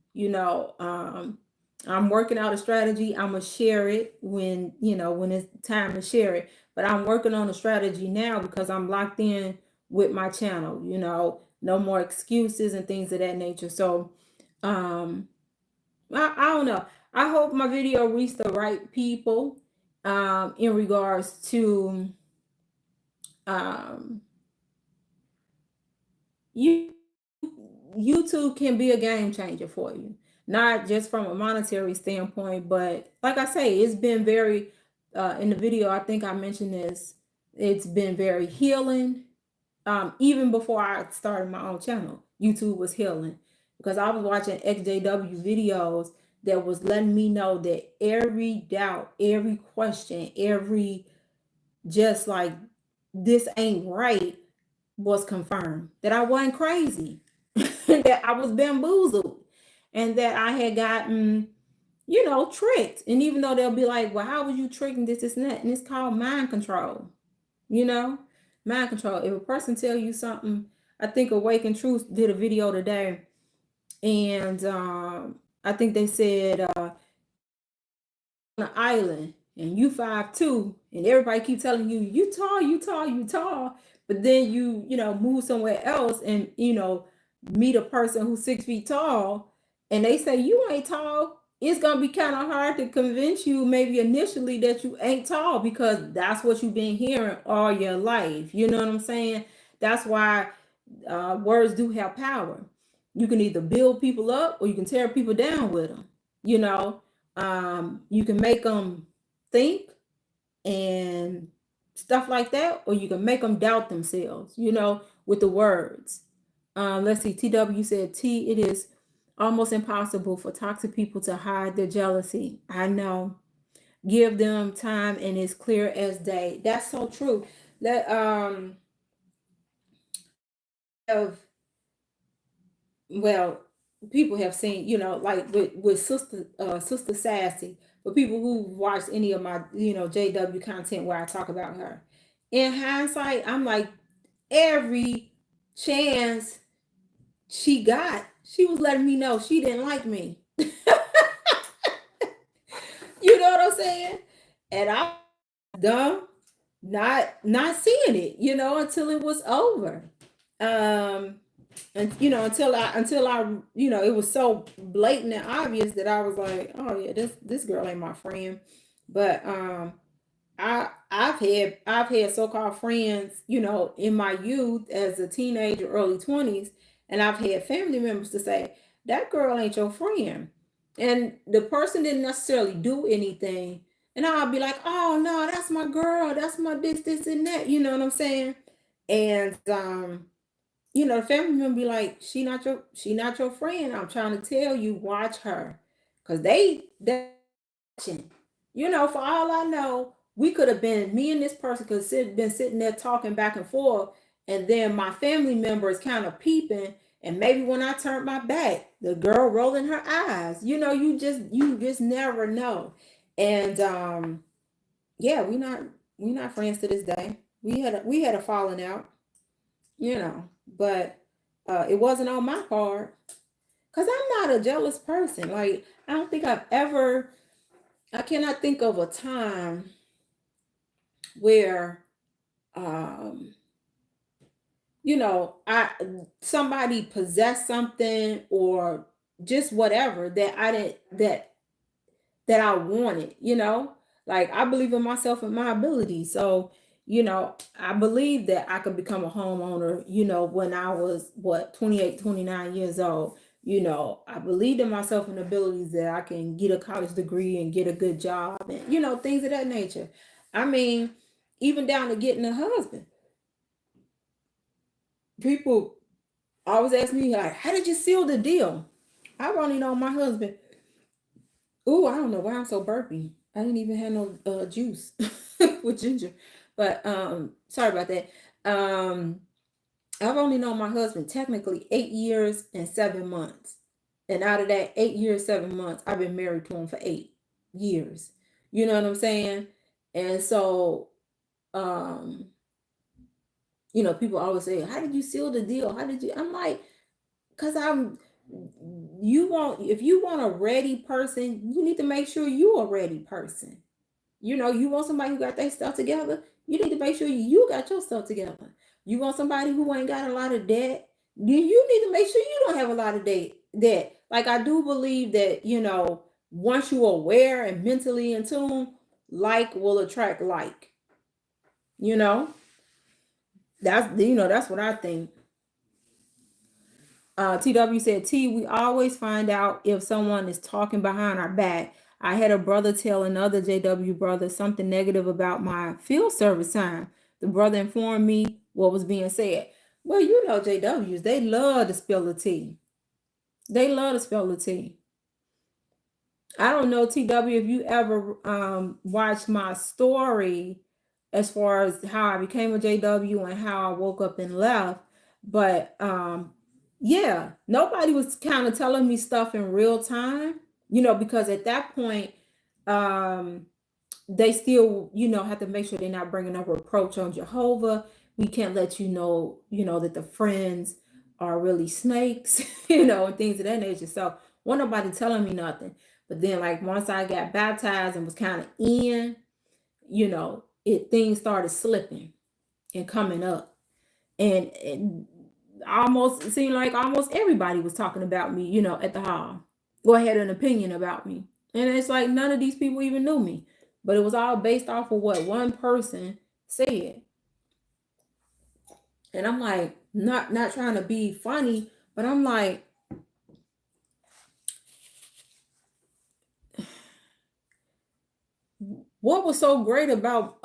I'm working out a strategy. I'm gonna share it when it's time to share it. But I'm working on a strategy now because I'm locked in with my channel. No more excuses and things of that nature. So, I don't know. I hope my video reached the right people in regards to um, you. YouTube can be a game changer for you, not just from a monetary standpoint, but like I say, it's been very in the video. I think I mentioned this. It's been very healing. Even before I started my own channel, YouTube was healing because I was watching XJW videos that was letting me know that every doubt, every question, every just like this ain't right was confirmed, that I wasn't crazy, that I was bamboozled. and that I had gotten, tricked. And even though they'll be like, well, how was you tricking this and that? And it's called mind control, you know, mind control. If a person tell you something, I think Awaken Truth did a video today, and I think they said on an island and you 5'2", and everybody keep telling you you tall, you tall, you tall, but then move somewhere else and meet a person who's 6 feet tall, and they say you ain't tall. It's gonna be kind of hard to convince you, maybe initially, that you ain't tall, because that's what you've been hearing all your life. You know what I'm saying? That's why words do have power. You can either build people up or you can tear people down with them. You know, you can make them think and stuff like that, or you can make them doubt themselves, with the words. Let's see, TW said, it is almost impossible for toxic people to hide their jealousy. I know. Give them time and it's clear as day. That's so true. That well, people have seen, like with Sister Sassy, for people who watched any of my, JW content where I talk about her. In hindsight, I'm like, every chance she got, she was letting me know she didn't like me. You know what I'm saying? And I dumb, not seeing it, until it was over. And until I it was so blatant and obvious that I was like, oh yeah, this girl ain't my friend. But I've had so-called friends, in my youth as a teenager, early 20s, and I've had family members to say, that girl ain't your friend. And the person didn't necessarily do anything. And I'll be like, oh no, that's my girl, that's my this, and that. You know what I'm saying? And the family member be like, she not your friend. I'm trying to tell you, watch her. Cause they watching. For all I know, we could have been, me and this person could have been sitting there talking back and forth, and then my family member is kind of peeping, and maybe when I turned my back, the girl rolling her eyes. You just never know. And yeah, we not friends to this day. We had a falling out, but it wasn't on my part, because I'm not a jealous person. Like, I don't think I cannot think of a time where I somebody possessed something or just whatever that I didn't that I wanted. Like, I believe in myself and my ability. So I believe that I could become a homeowner, when I was 28, 29 years old. I believed in myself and abilities that I can get a college degree and get a good job and, things of that nature. I mean, even down to getting a husband. People always ask me, like, how did you seal the deal? I've only known my husband. Ooh, I don't know why I'm so burpy. I didn't even have no juice with ginger. But sorry about that. I've only known my husband technically 8 years and 7 months. And out of that 8 years, 7 months, I've been married to him for 8 years. You know what I'm saying? And so, people always say, how did you seal the deal? How did you? I'm like, because if you want a ready person, you need to make sure you're a ready person. You want somebody who got their stuff together, you need to make sure you got your stuff together. You want somebody who ain't got a lot of debt, you need to make sure you don't have a lot of debt. Like, I do believe that, once you're aware and mentally in tune, like will attract like. That's what I think. TW said, we always find out if someone is talking behind our back. I had a brother tell another JW brother something negative about my field service time. The brother informed me what was being said. Well, JWs, they love to spill the tea. They love to spill the tea. I don't know, TW, if you ever watched my story as far as how I became a JW and how I woke up and left. But yeah, nobody was kind of telling me stuff in real time, because at that point, um, they still, have to make sure they're not bringing up reproach on Jehovah. We can't let that the friends are really snakes, and things of that nature. So, wasn't nobody telling me nothing. But then, like, once I got baptized and was kind of in, things started slipping and coming up. And almost, it seemed like almost everybody was talking about me, at the hall, or had an opinion about me. And it's like none of these people even knew me, but it was all based off of what one person said. And I'm like, not trying to be funny, but I'm like, what was so great about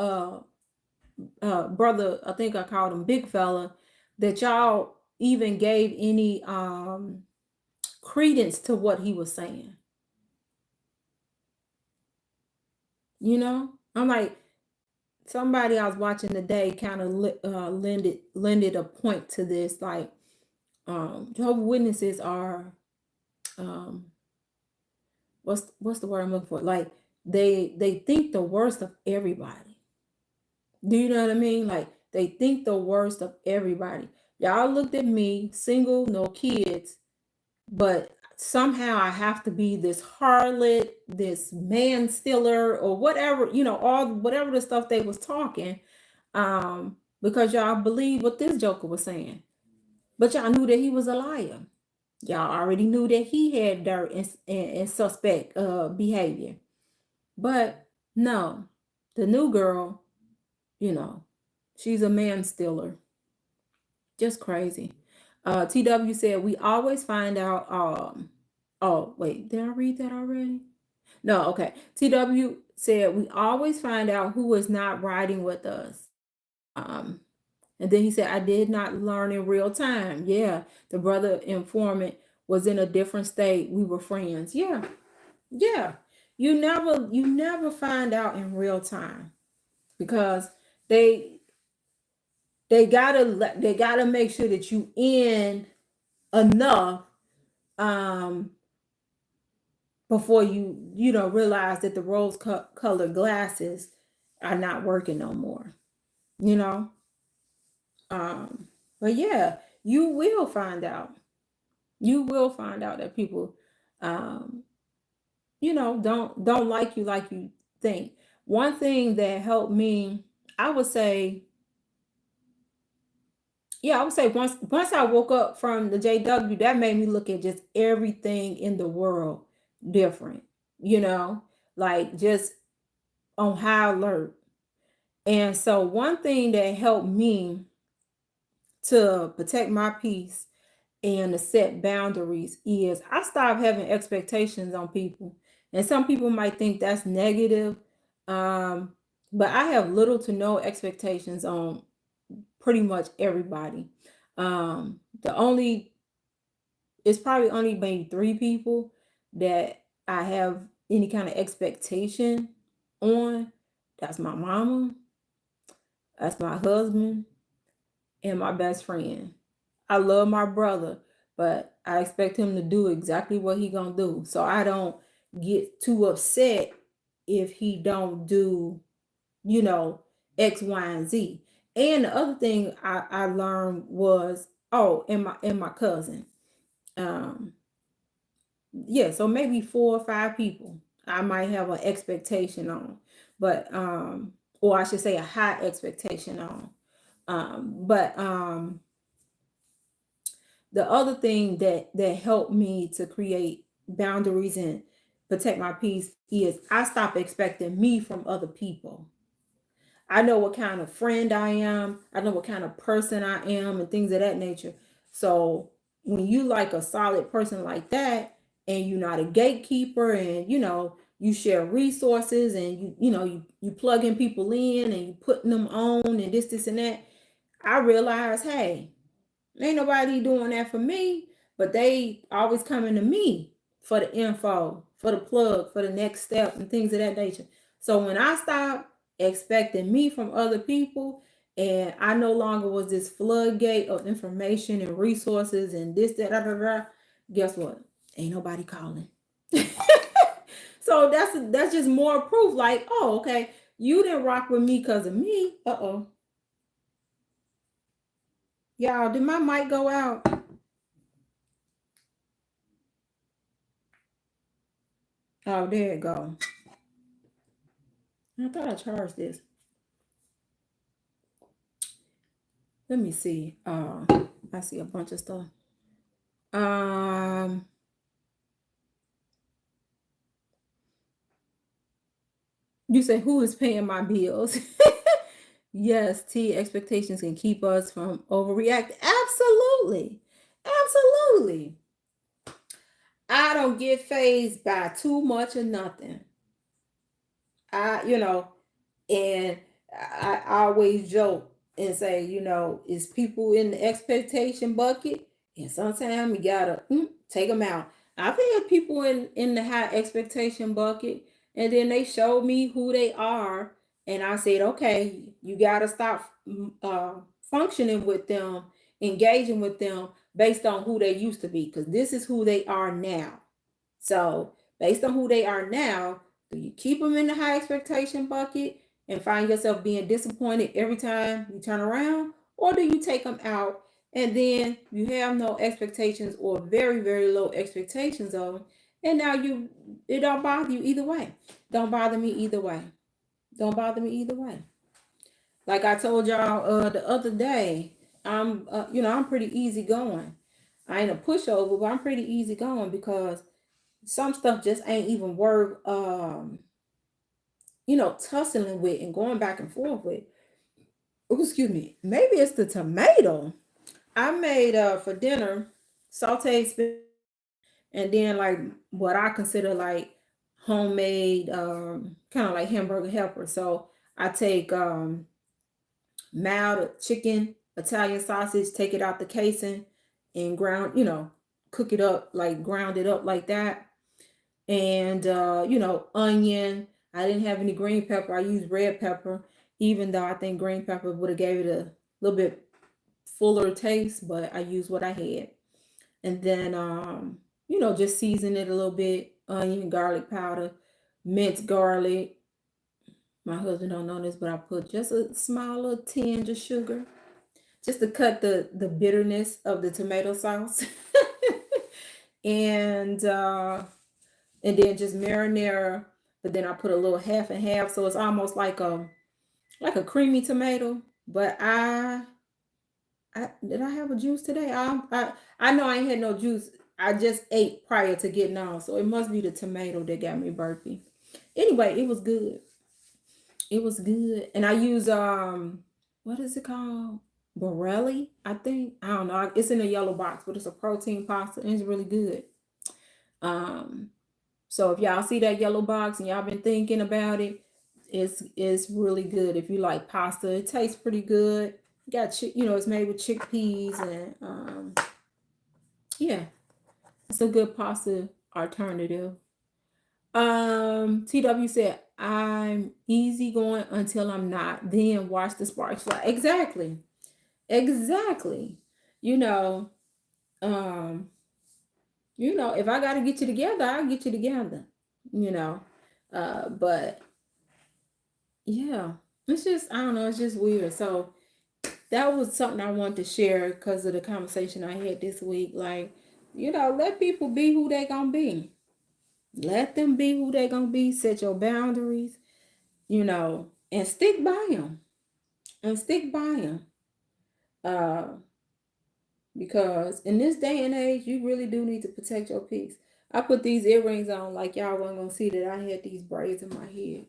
brother, I think I called him big fella, that y'all even gave any credence to what he was saying? I'm like, somebody I was watching today kind of lended a point to this, like, Jehovah's Witnesses are, um what's the word I'm looking for, like, they think the worst of everybody. Do you know what I mean? Like, they think the worst of everybody. Y'all looked at me, single, no kids, but somehow I have to be this harlot, this man stealer, or whatever, all whatever the stuff they was talking, because y'all believe what this joker was saying. But y'all knew that he was a liar. Y'all already knew that he had dirt and suspect behavior. But no, the new girl, she's a man stealer. Just crazy. TW said, we always find out. Oh, wait, did I read that already? No, okay. TW said, we always find out who is not riding with us. And then he said, I did not learn in real time. Yeah, the brother informant was in a different state. We were friends. Yeah, yeah. You never find out in real time, because they gotta make sure that you in enough before you realize that the rose colored glasses are not working no more. You know. But yeah, you will find out. You will find out that people, um, don't like you think. One thing that helped me, I would say, yeah, I would say once I woke up from the JW, that made me look at just everything in the world different, like just on high alert. And so one thing that helped me to protect my peace and to set boundaries is I stopped having expectations on people. And some people might think that's negative, um, but I have little to no expectations on pretty much everybody. The only It's probably only maybe three people that I have any kind of expectation on. That's my mama, that's my husband, and my best friend. I love my brother, but I expect him to do exactly what he gonna do. So I don't get too upset if he don't do, you know, X, Y, and Z. And the other thing I learned was, oh, and my cousin. Um, yeah, so maybe 4 or 5 people I might have an expectation on, but or I should say a high expectation on. But the other thing that helped me to create boundaries and protect my peace is I stop expecting me from other people. I know what kind of friend I am. I know what kind of person I am and things of that nature. So when you like a solid person like that and you're not a gatekeeper and you share resources and you plugging people in and you putting them on and this and that, I realize, hey, ain't nobody doing that for me, but they always coming to me for the info, for the plug, for the next step and things of that nature. So when I stop expecting me from other people And I no longer was this floodgate of information and resources and this, that, da, da, da. Guess what? Ain't nobody calling. So that's just more proof. Like, oh, okay, you didn't rock with me because of me. Uh-oh. Y'all, did my mic go out? Oh, there it go. I thought I charged this. Let me see. I see a bunch of stuff. You say who is paying my bills? Yes, T, expectations can keep us from overreacting. Absolutely. Absolutely. I don't get phased by too much or nothing. And I always joke and say, it's people in the expectation bucket, and sometimes you gotta take them out. I've had people in the high expectation bucket, and then they showed me who they are, and I said, okay, you gotta stop functioning with them, engaging with them based on who they used to be, because this is who they are now. So based on who they are now, do you keep them in the high expectation bucket and find yourself being disappointed every time you turn around? Or do you take them out and then you have no expectations or very, very low expectations of them? And now it don't bother you either way. Don't bother me either way. Don't bother me either way. Like I told y'all the other day, I'm pretty easy going. I ain't a pushover, but I'm pretty easy going because some stuff just ain't even worth tussling with and going back and forth with. Oh, excuse me. Maybe it's the tomato. I made for dinner sauteed spinach and then like what I consider like homemade kind of like hamburger helper. So I take mild chicken, Italian sausage, take it out the casing and cook it up, like ground it up like that. And onion. I didn't have any green pepper. I used red pepper, even though I think green pepper would have gave it a little bit fuller taste, but I used what I had. And then just season it a little bit, onion, garlic powder, minced garlic. My husband don't know this, but I put just a small little tinge of sugar just to cut the bitterness of the tomato sauce. and then just marinara, but then I put a little half and half, so it's almost like a creamy tomato. But I did I have a juice today? I know I ain't had no juice. I just ate prior to getting on, so it must be the tomato that got me burpy. Anyway, it was good. It was good, and I use what is it called? Borelli, I think. I don't know. It's in a yellow box, but it's a protein pasta, and it's really good. Um, So if y'all see that yellow box and y'all been thinking about it, it's really good. If you like pasta, it tastes pretty good. It's made with chickpeas and yeah, it's a good pasta alternative. TW said, I'm easy going until I'm not. Then watch the sparks fly. Exactly. Exactly. You know, um, if I gotta get you together, I'll get you together. You know. But yeah, it's just, I don't know, it's just weird. So that was something I wanted to share because of the conversation I had this week. Like, let people be who they gonna be. Let them be who they gonna be. Set your boundaries, and stick by them. And stick by them. Because in this day and age, you really do need to protect your peace. I put these earrings on like y'all wasn't gonna see that I had these braids in my head.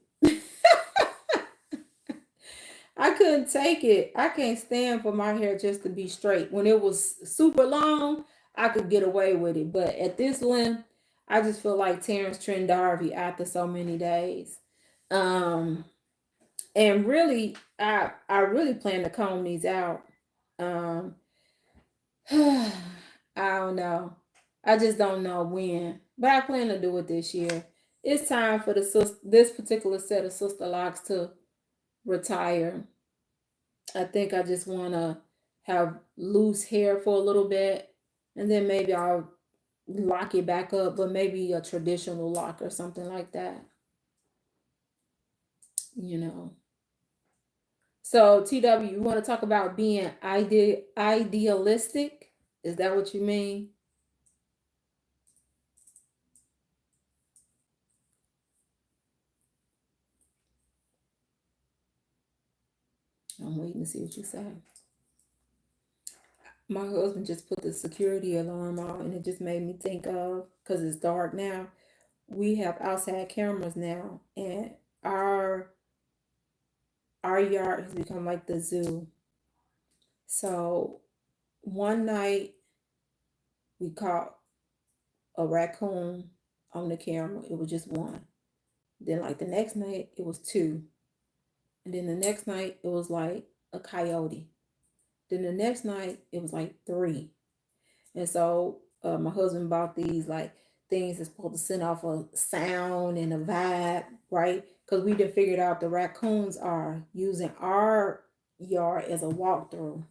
I couldn't take it. I can't stand for my hair just to be straight. When it was super long, I could get away with it. But at this length, I just feel like Terrence Trent D'Arby after so many days. And really, I really plan to comb these out. Um, I don't know. I just don't know when. But I plan to do it this year. It's time for this particular set of sister locks to retire. I think I just want to have loose hair for a little bit, and then maybe I'll lock it back up, but maybe a traditional lock or something like that, you know. So, TW, you want to talk about being idealistic? Is that what you mean? I'm waiting to see what you say. My husband just put the security alarm on, and it just made me think of, because it's dark now, we have outside cameras now, and our our yard has become like the zoo. So one night we caught a raccoon on the camera. It was just one. Then like the next night it was two. And then the next night it was like a coyote. Then the next night it was like three. And so my husband bought these like things that's supposed to send off a sound and a vibe, right? Because we did figured out the raccoons are using our yard as a walkthrough.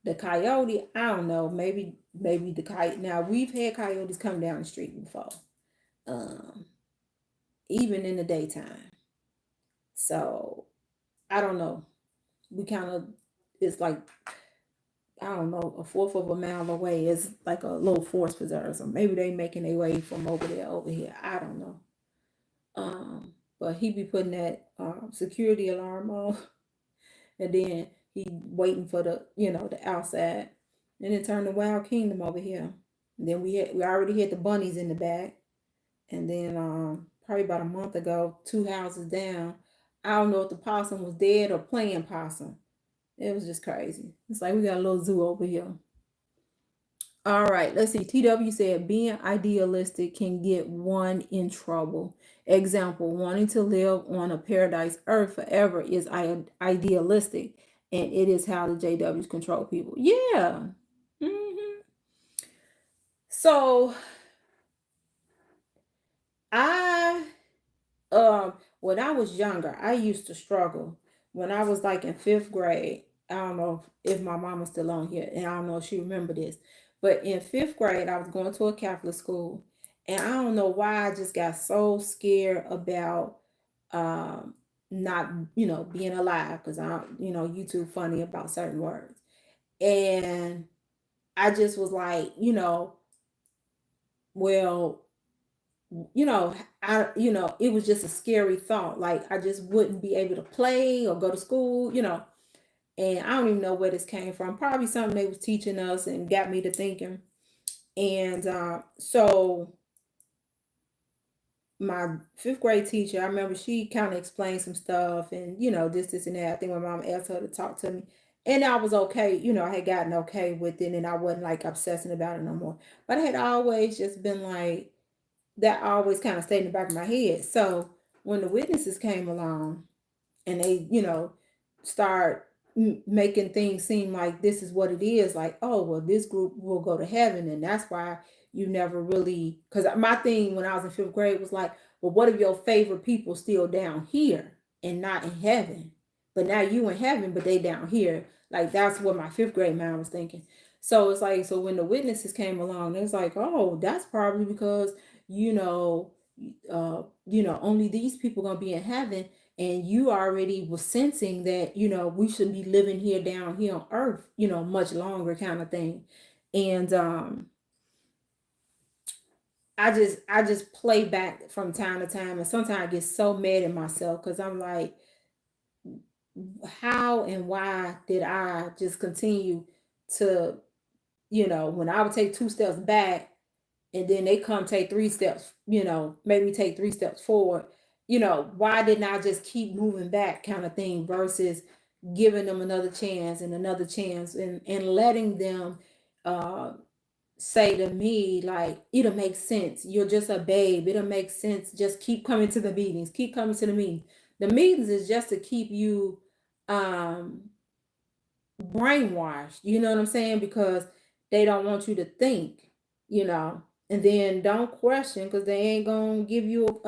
The coyote, I don't know, maybe the coyote. Now we've had coyotes come down the street before, um, even in the daytime. So I don't know. We kind of, it's like, I don't know, a fourth of a mile away is like a little forest preserve. So maybe they making their way from over there over here. I don't know. But he be putting that security alarm on, and then he waiting for the the outside, and then turn the Wild Kingdom over here. And then we already had the bunnies in the back, and then probably about a month ago, two houses down, I don't know if the possum was dead or playing possum. It was just crazy. It's like we got a little zoo over here. All right, let's see. TW said being idealistic can get one in trouble. Example, wanting to live on a paradise earth forever is idealistic, and it is how the JWs control people. Yeah. hmm So I when I was younger, I used to struggle. When I was like in fifth grade, I don't know if my mom is still on here, and I don't know if she remember this, but in fifth grade, I was going to a Catholic school, and I don't know why I just got so scared about um not being alive, because I you too funny about certain words, and I just was like, well, you know, it was just a scary thought. Like I just wouldn't be able to play or go to school. And I don't even know where this came from. Probably something they was teaching us and got me to thinking. And so my fifth grade teacher, I remember she kind of explained some stuff and this and that. I think my mom asked her to talk to me. And I was okay, I had gotten okay with it and I wasn't like obsessing about it no more. But I had always just been like, that always kind of stayed in the back of my head. So when the witnesses came along and they, start making things seem like this is what it is, like, oh, well, this group will go to heaven. And that's why you never really, because my thing when I was in fifth grade was like, well, what if your favorite people still down here and not in heaven? But now you in heaven, but they down here. Like that's what my fifth grade mind was thinking. So it's like, so when the witnesses came along, it's like, oh, that's probably because you know, only these people gonna be in heaven, and you already was sensing that we should be living here down here on earth, much longer, kind of thing. And I just play back from time to time, and sometimes I get so mad at myself because I'm like, how and why did I just continue to, when I would take two steps back and then they come take three steps, make me take three steps forward. Why didn't I just keep moving back, kind of thing, versus giving them another chance and another chance, and letting them uh say to me, like, it'll make sense. You're just a babe. It'll make sense. Just keep coming to the meetings. Keep coming to the meetings. The meetings is just to keep you um brainwashed. You know what I'm saying? Because they don't want you to think, you know, and then don't question because they ain't gonna give you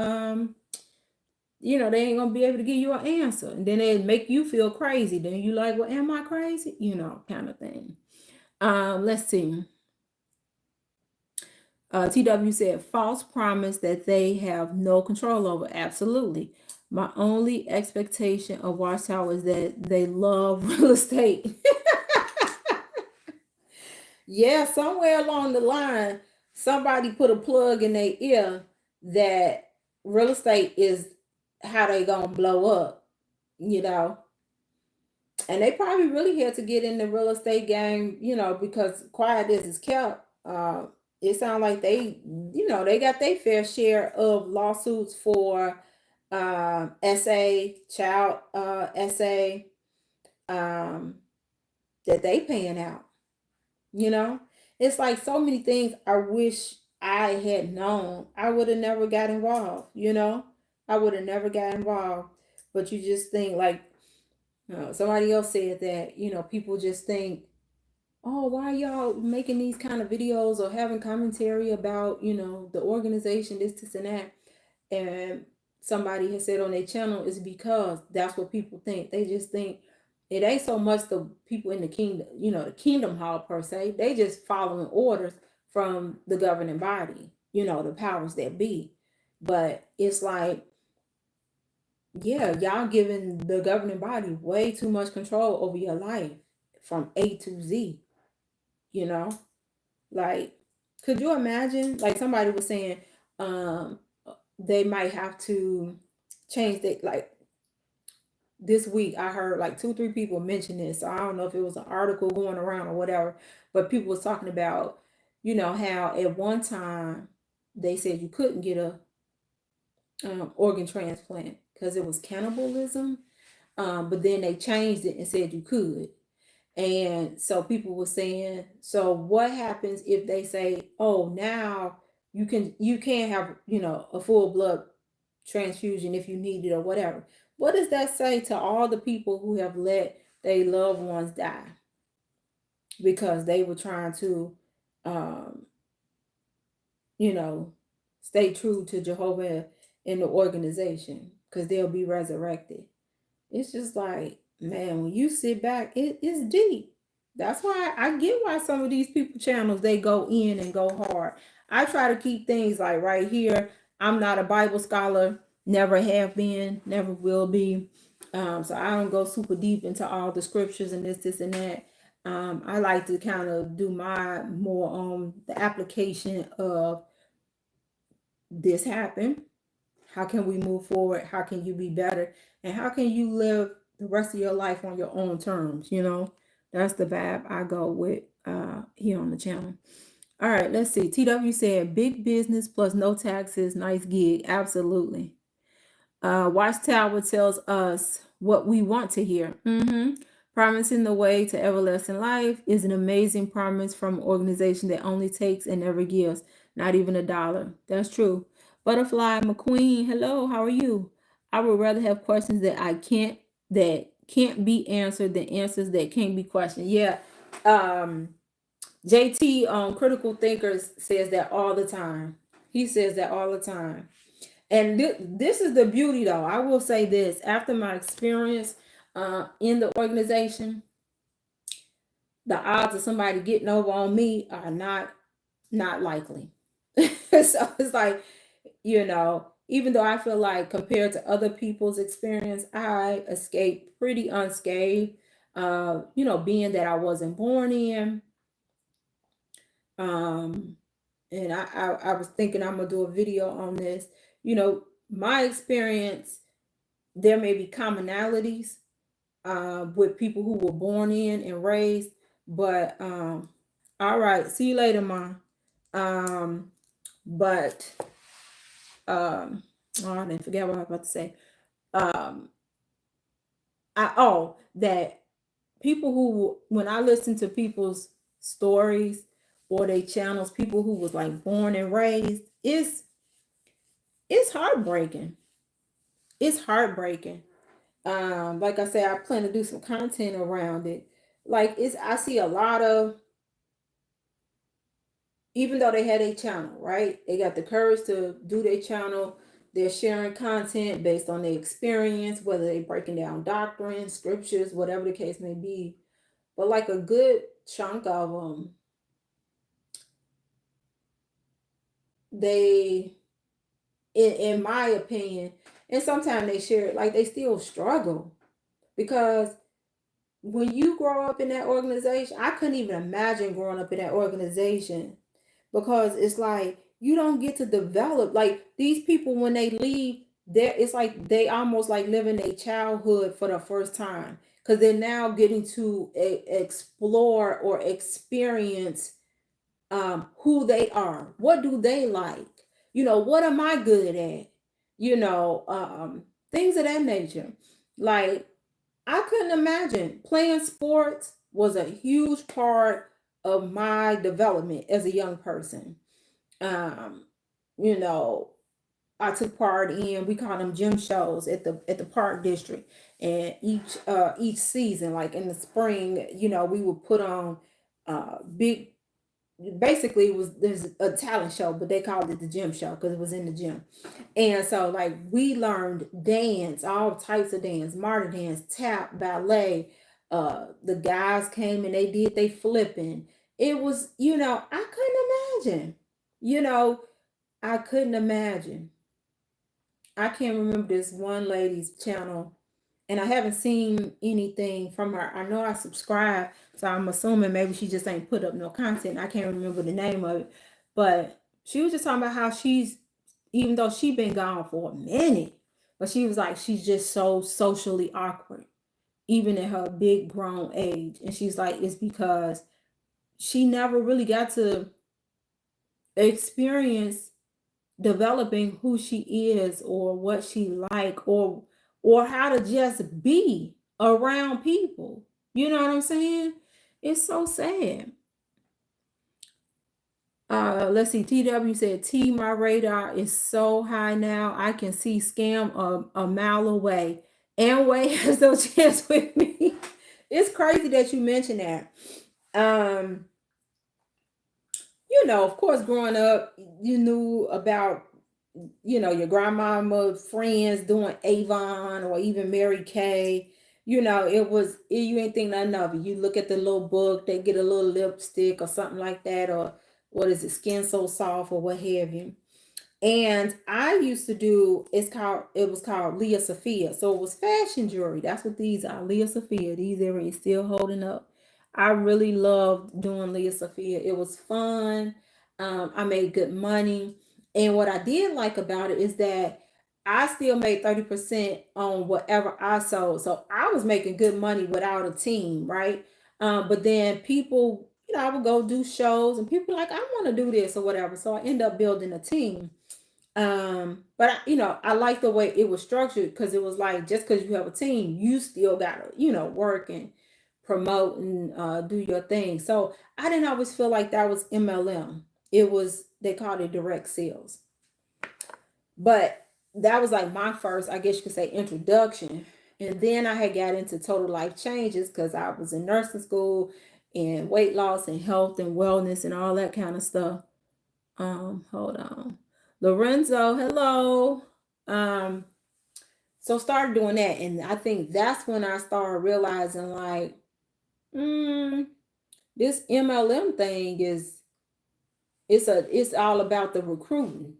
they ain't gonna be able to give you an answer. And then they make you feel crazy. Then you like, well, am I crazy? Kind of thing. Let's see. TW said, false promise that they have no control over. Absolutely. My only expectation of Watchtower is that they love real estate. Yeah, somewhere along the line, somebody put a plug in their ear that real estate is how they gonna blow up, you know. And they probably really had to get in the real estate game, because quiet as is kept. It sounds like they got their fair share of lawsuits for child SA, um, that they paying out. It's like so many things I wish I had known. I would have never got involved. I would have never got involved. But you just think like, somebody else said that, people just think, oh, why y'all making these kind of videos or having commentary about, the organization, this and that. And somebody has said on their channel is because that's what people think. They just think it ain't so much the people in the kingdom, the kingdom hall per se. They just following orders from the governing body, the powers that be. But it's like, yeah, y'all giving the governing body way too much control over your life from A to Z, Like, could you imagine? Like somebody was saying, they might have to change like this week I heard like 2-3 people mention this. So I don't know if it was an article going around or whatever, but people was talking about, how at one time they said you couldn't get a organ transplant because it was cannibalism. But then they changed it and said you could. And so people were saying, so what happens if they say, oh, now you can't have, a full blood transfusion if you need it or whatever. What does that say to all the people who have let their loved ones die because they were trying to, stay true to Jehovah in the organization because they'll be resurrected? It's just like, man, when you sit back, it's deep. That's why I get why some of these people channels, they go in and go hard. I try to keep things like right here. I'm not a Bible scholar, never have been, never will be. So I don't go super deep into all the scriptures and this and that. I like to kind of do my more on the application of this happened. How can we move forward? How can you be better? And how can you live the rest of your life on your own terms? That's the vibe I go with here on the channel. All right, let's see. TW said big business plus no taxes, nice gig. Absolutely. Watchtower tells us what we want to hear. Promising the way to everlasting life is an amazing promise from an organization that only takes and never gives, not even $1. That's true. Butterfly McQueen, hello, how are you? I would rather have questions that can't be answered than answers that can't be questioned. Yeah. JT on Critical Thinkers says that all the time. He says that all the time. And this is the beauty, though. I will say this. After my experience in the organization, the odds of somebody getting over on me are not likely. So it's like, even though I feel like compared to other people's experience, I escaped pretty unscathed. Being that I wasn't born in. And I was thinking I'm gonna do a video on this. My experience, there may be commonalities with people who were born in and raised, but all right, see you later, Mom. But oh, I didn't forget what I was about to say. That people who, when I listen to people's stories or they channels, people who was like born and raised, it's heartbreaking. It's heartbreaking. Like I said, I plan to do some content around it. Like I see a lot of, even though they had a channel, right? They got the courage to do their channel, They're sharing content based on their experience, whether they're breaking down doctrine, scriptures, whatever the case may be. But like a good chunk of them, they, in my opinion, and sometimes they share it, like they still struggle because when you grow up in that organization, I couldn't even imagine growing up in that organization because it's like you don't get to develop like these people when they leave there. It's like they almost like living their childhood for the first time because they're now getting to explore or experience who they are. What do they like? What am I good at? Things of that nature. Like I couldn't imagine playing sports was a huge part of my development as a young person. Um, you know, I took part in, we call them gym shows at the park district, and each season, like in the spring, we would put on big. Basically, it was there's a talent show, but they called it the gym show because it was in the gym. And so, like, we learned dance, all types of dance, modern dance, tap, ballet. The guys came and they did they flipping. It was, I couldn't imagine. You know, I couldn't imagine. I can't remember this one lady's channel, and I haven't seen anything from her. I know I subscribed, so I'm assuming maybe she just ain't put up no content. I can't remember the name of it, but she was just talking about how she's, even though she been gone for a minute, but she was like she's just so socially awkward, even in her big grown age, and she's like it's because she never really got to experience developing who she is or what she like or how to just be around people. You know what I'm saying? It's so sad. Let's see. TW said, T, my radar is so high now. I can see scam a mile away. And Way has no chance with me. It's crazy that you mentioned that. Um, of course, growing up, you knew about your grandmama friends doing Avon or even Mary Kay. You ain't think nothing of it. You look at the little book, they get a little lipstick or something like that, or what is it, Skin So Soft or what have you. And I used to do, it was called Leah Sophia. So it was fashion jewelry. That's what these are, Leah Sophia. These areas still holding up. I really loved doing Leah Sophia. It was fun. I made good money. And what I did like about it is that I still made 30% on whatever I sold. So I was making good money without a team, right? But then people, I would go do shows and people like, I want to do this or whatever. So I end up building a team. But I like the way it was structured because it was like just because you have a team, you still gotta, work and promote and do your thing. So I didn't always feel like that was MLM. It was, they called it direct sales. But that was like my first, I guess you could say, introduction. And then I had got into Total Life Changes because I was in nursing school and weight loss and health and wellness and all that kind of stuff. Hold on. Lorenzo, hello. Um, so started doing that, and I think that's when I started realizing like, this MLM thing is it's all about the recruiting,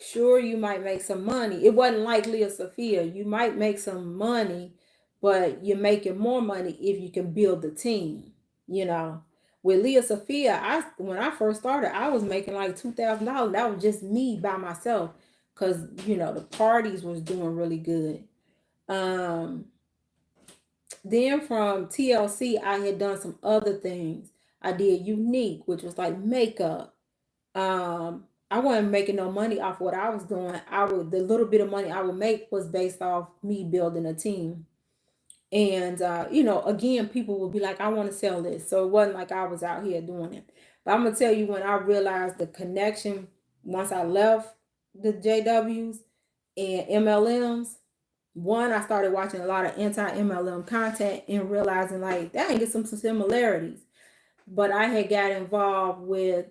Sure, you might make some money. It wasn't like Leah Sophia. You might make some money, but you're making more money if you can build the team, you know. With Leah Sophia, when I first started, I was making like $2,000. That was just me by myself, because the parties was doing really good. Then from TLC, I had done some other things. I did Unique, which was like makeup. I wasn't making no money off what I was doing. The little bit of money I would make was based off me building a team. And again, people would be like, I want to sell this. So it wasn't like I was out here doing it. But I'm gonna tell you, when I realized the connection once I left the JWs and MLMs, one, I started watching a lot of anti-MLM content and realizing like that ain't get some similarities. But I had got involved with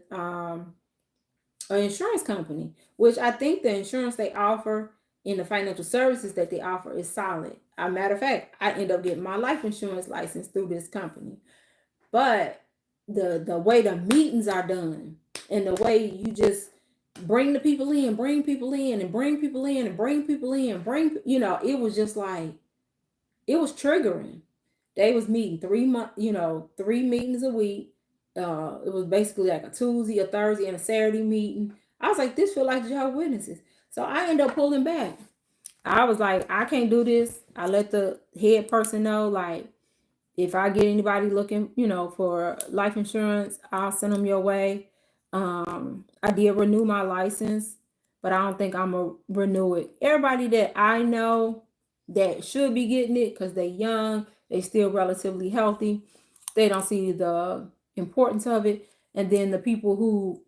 an insurance company, which I think the insurance they offer in the financial services that they offer is solid. A matter of fact, I end up getting my life insurance license through this company. But the way the meetings are done and the way you just bring the people in, bring people in, and bring people in, and bring people in, it was just like it was triggering. They was meeting 3 month, 3 meetings a week. It was basically like a Tuesday, a Thursday, and a Saturday meeting. I was like, this feel like Jehovah's Witnesses. So I ended up pulling back. I was like, I can't do this. I let the head person know, like, if I get anybody looking, for life insurance, I'll send them your way. I did renew my license, but I don't think I'm gonna renew it. Everybody that I know that should be getting it because they young, they still relatively healthy, they don't see the importance of it. And then the people who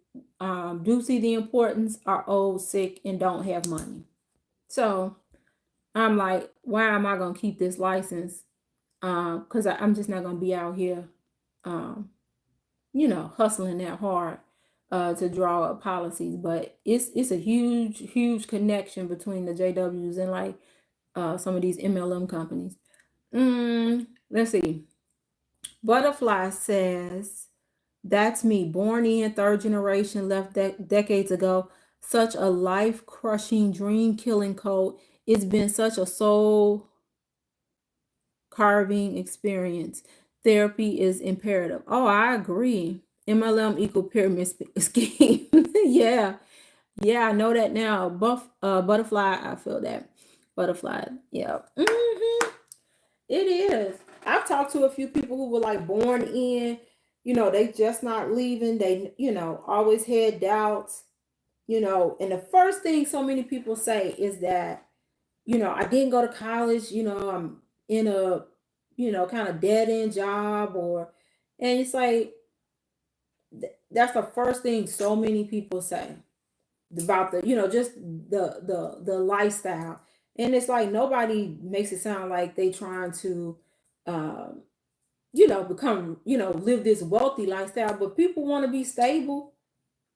do see the importance are old, sick, and don't have money. So I'm like, why am I gonna keep this license? Because I'm just not gonna be out here, um, hustling that hard to draw up policies. But it's a huge connection between the JWs and like some of these MLM companies. Let's see. Butterfly says, "That's me, born in third generation, left decades ago. Such a life crushing, dream killing code. It's been such a soul carving experience. Therapy is imperative." Oh, I agree. MLM equal pyramid scheme. Yeah, yeah, I know that now. Butterfly, I feel that. Butterfly, yeah. It is. I've talked to a few people who were like born in, they just not leaving. They, always had doubts, and the first thing so many people say is that, I didn't go to college, I'm in a, kind of dead end job and it's like, that's the first thing so many people say about the, just the lifestyle. And it's like, nobody makes it sound like they trying to, um, become, live this wealthy lifestyle, but people want to be stable,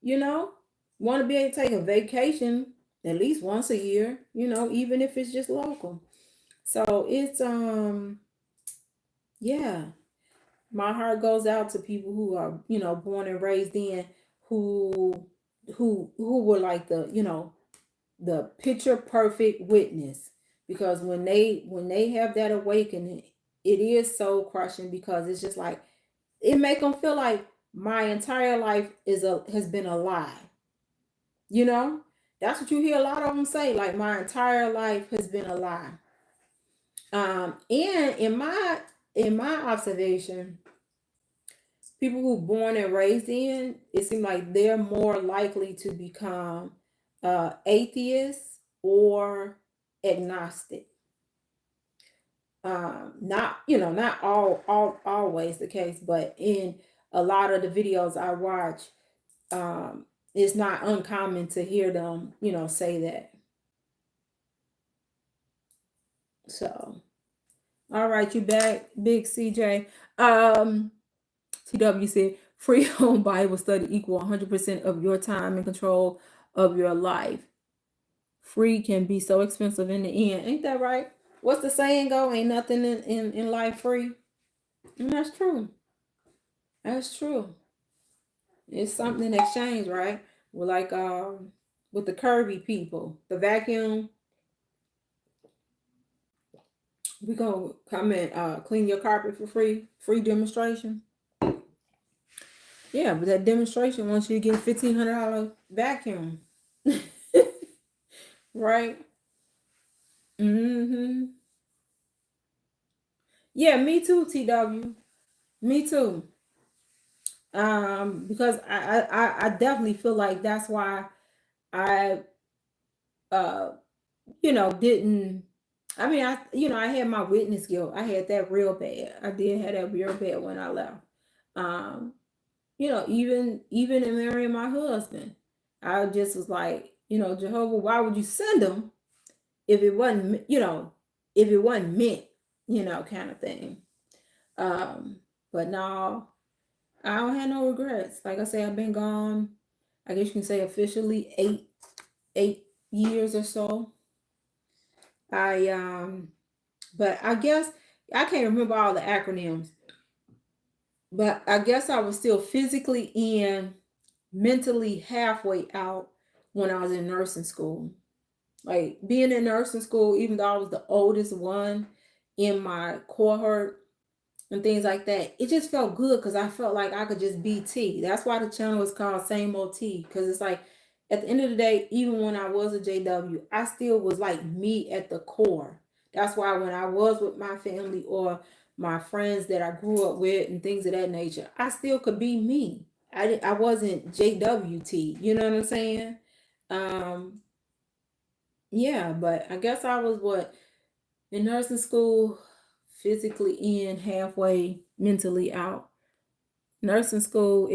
you know, want to be able to take a vacation at least once a year, even if it's just local. So it's yeah, my heart goes out to people who are, born and raised in who who were like the, the picture perfect witness, because when they have that awakening, it is so crushing, because it's just like it make them feel like my entire life has been a lie. You know, that's what you hear a lot of them say, like my entire life has been a lie. And in my observation, people who born and raised in, it seems like they're more likely to become atheists or agnostic. Not, not all always the case, but in a lot of the videos I watch, it's not uncommon to hear them, say that. So, all right, you back, big CJ. TW said, free home Bible study equal 100% of your time and control of your life. Free can be so expensive in the end. Ain't that right? What's the saying go? Ain't nothing in life free. And that's true. That's true. It's something in exchange, right? Well, like with the Kirby people, the vacuum, we gonna come and clean your carpet for free demonstration. Yeah, but that demonstration wants you to get a $1,500 vacuum. Right? Mm-hmm. Yeah, me too, TW. Me too. Because I definitely feel like that's why I uh didn't. I mean, I had my witness guilt. I had that real bad. I did have that real bad when I left. Um, even in marrying my husband, I just was like, Jehovah, why would you send him if it wasn't, if it wasn't meant, kind of thing. But no, I don't have no regrets. Like I say, I've been gone I guess you can say officially 8 years or so. But I guess I can't remember all the acronyms, but I guess I was still physically in, mentally halfway out when I was in nursing school. Like being in nursing school, even though I was the oldest one in my cohort and things like that, it just felt good because I felt like I could just be T. That's why the channel is called Same Old T, because it's like at the end of the day, even when I was a JW, I still was like me at the core. That's why when I was with my family or my friends that I grew up with and things of that nature, I still could be me. I wasn't JWT, you know what I'm saying? Um, yeah, but I guess I was what in nursing school, physically in, halfway mentally out. Nursing school,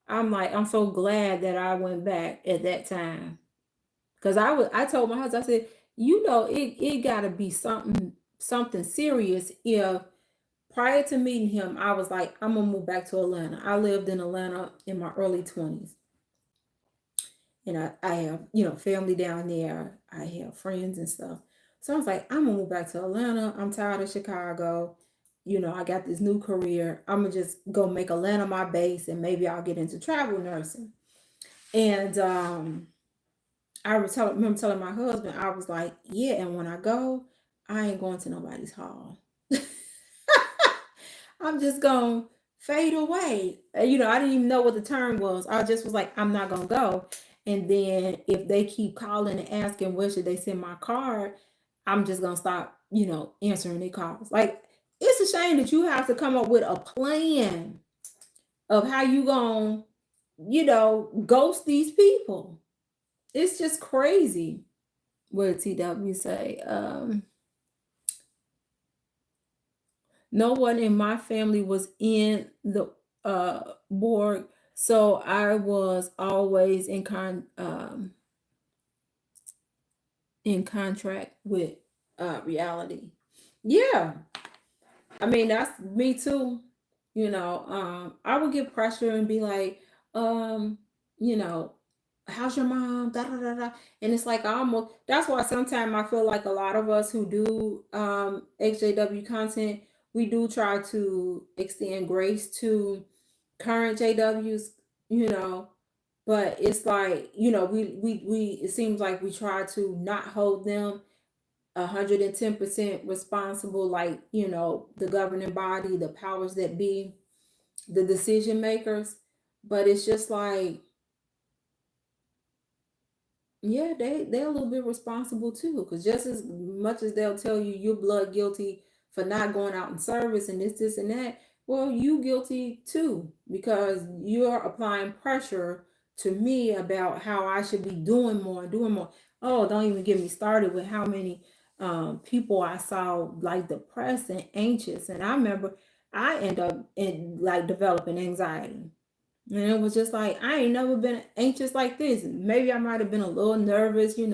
I'm like, I'm so glad that I went back at that time. Cause I told my husband, I said, it gotta be something serious if prior to meeting him, I was like, I'm gonna move back to Atlanta. I lived in Atlanta in my early 20s. And I have, family down there. I have friends and stuff. So I was like, I'm gonna move back to Atlanta. I'm tired of Chicago. I got this new career. I'm gonna just go make Atlanta my base and maybe I'll get into travel nursing. And I remember telling my husband, I was like, yeah, and when I go, I ain't going to nobody's hall. I'm just gonna fade away. I didn't even know what the term was. I just was like, I'm not gonna go. And then if they keep calling and asking where should they send my card, I'm just gonna stop, answering their calls. Like it's a shame that you have to come up with a plan of how you gonna, ghost these people. It's just crazy. What did TW say? No one in my family was in the board, so I was always in contract with reality. Yeah, I mean that's me too. I would get pressure and be like, um, you know, how's your mom? Da da da da. And it's like I almost. That's why sometimes I feel like a lot of us who do XJW content, we do try to extend grace to current JWs. You know, but it's like we it seems like we try to not hold them 110% responsible, like the governing body, the powers that be, the decision makers. But it's just like, yeah, they're a little bit responsible too, because just as much as they'll tell you you're blood guilty for not going out in service and this and that, well, you guilty too, because you're applying pressure to me about how I should be doing more. Oh, don't even get me started with how many people I saw like depressed and anxious. And I remember I end up in like developing anxiety. And it was just like, I ain't never been anxious like this. Maybe I might have been a little nervous, you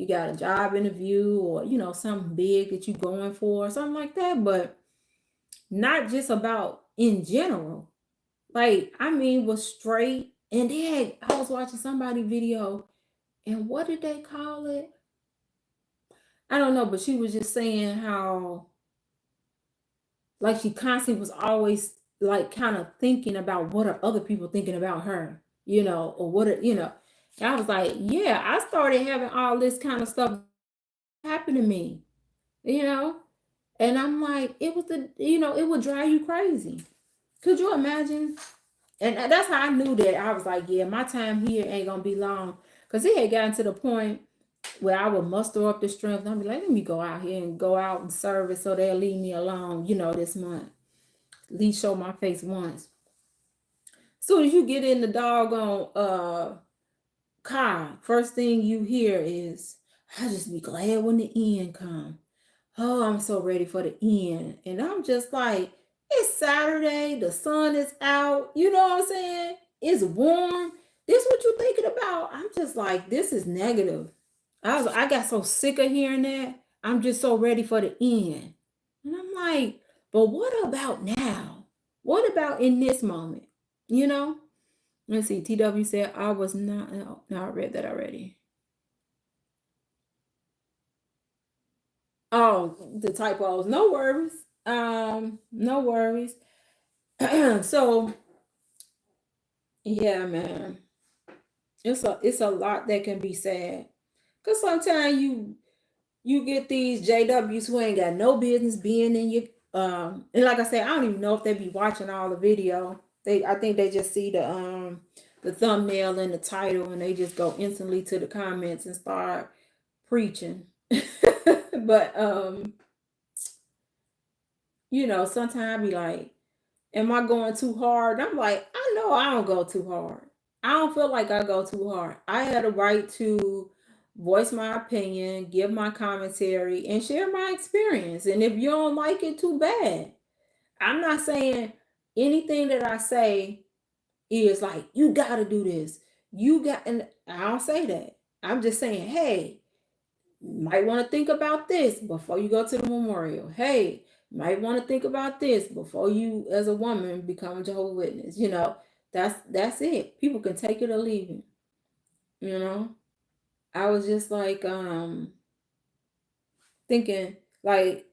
got a job interview or, something big that you're going for or something like that, but not just about in general. Like, I mean, was straight. And then I was watching somebody video, and what did they call it? I don't know, but she was just saying how like she constantly was always like kind of thinking about what are other people thinking about her, or what are, And I was like, yeah, I started having all this kind of stuff happen to me, you know, and I'm like, it was it would drive you crazy. Could you imagine? And that's how I knew that I was like, yeah, my time here ain't gonna be long, because it had gotten to the point where I would muster up the strength and I'd be like, let me go out here and go out and service so they'll leave me alone, this month. At least show my face once. Soon as you get in the doggone car, first thing you hear is, I just be glad when the end come. Oh, I'm so ready for the end. And I'm just like, it's Saturday, the sun is out, you know what I'm saying? It's warm. This what you thinking about? I'm just like, this is negative. I got so sick of hearing that. I'm just so ready for the end. And I'm like, but what about now? What about in this moment? You know? Let's see. TW said I was not. No, I read that already. Oh, the typos. No worries. No worries. So yeah, man. It's a lot that can be said. Cause sometimes you get these JWs who ain't got no business being in your and like I said, I don't even know if they be watching all the video. I think they just see the thumbnail and the title and they just go instantly to the comments and start preaching. But sometimes I be like, am I going too hard? I'm like, I know I don't go too hard. I don't feel like I go too hard. I had a right to voice my opinion, give my commentary, and share my experience. And if you don't like it, too bad. I'm not saying anything that I say is like, you got to do this. And I don't say that. I'm just saying, hey, might want to think about this before you go to the memorial. Hey, might want to think about this before you, as a woman, become a Jehovah's Witness. That's it. People can take it or leave it. You know, I was just like thinking like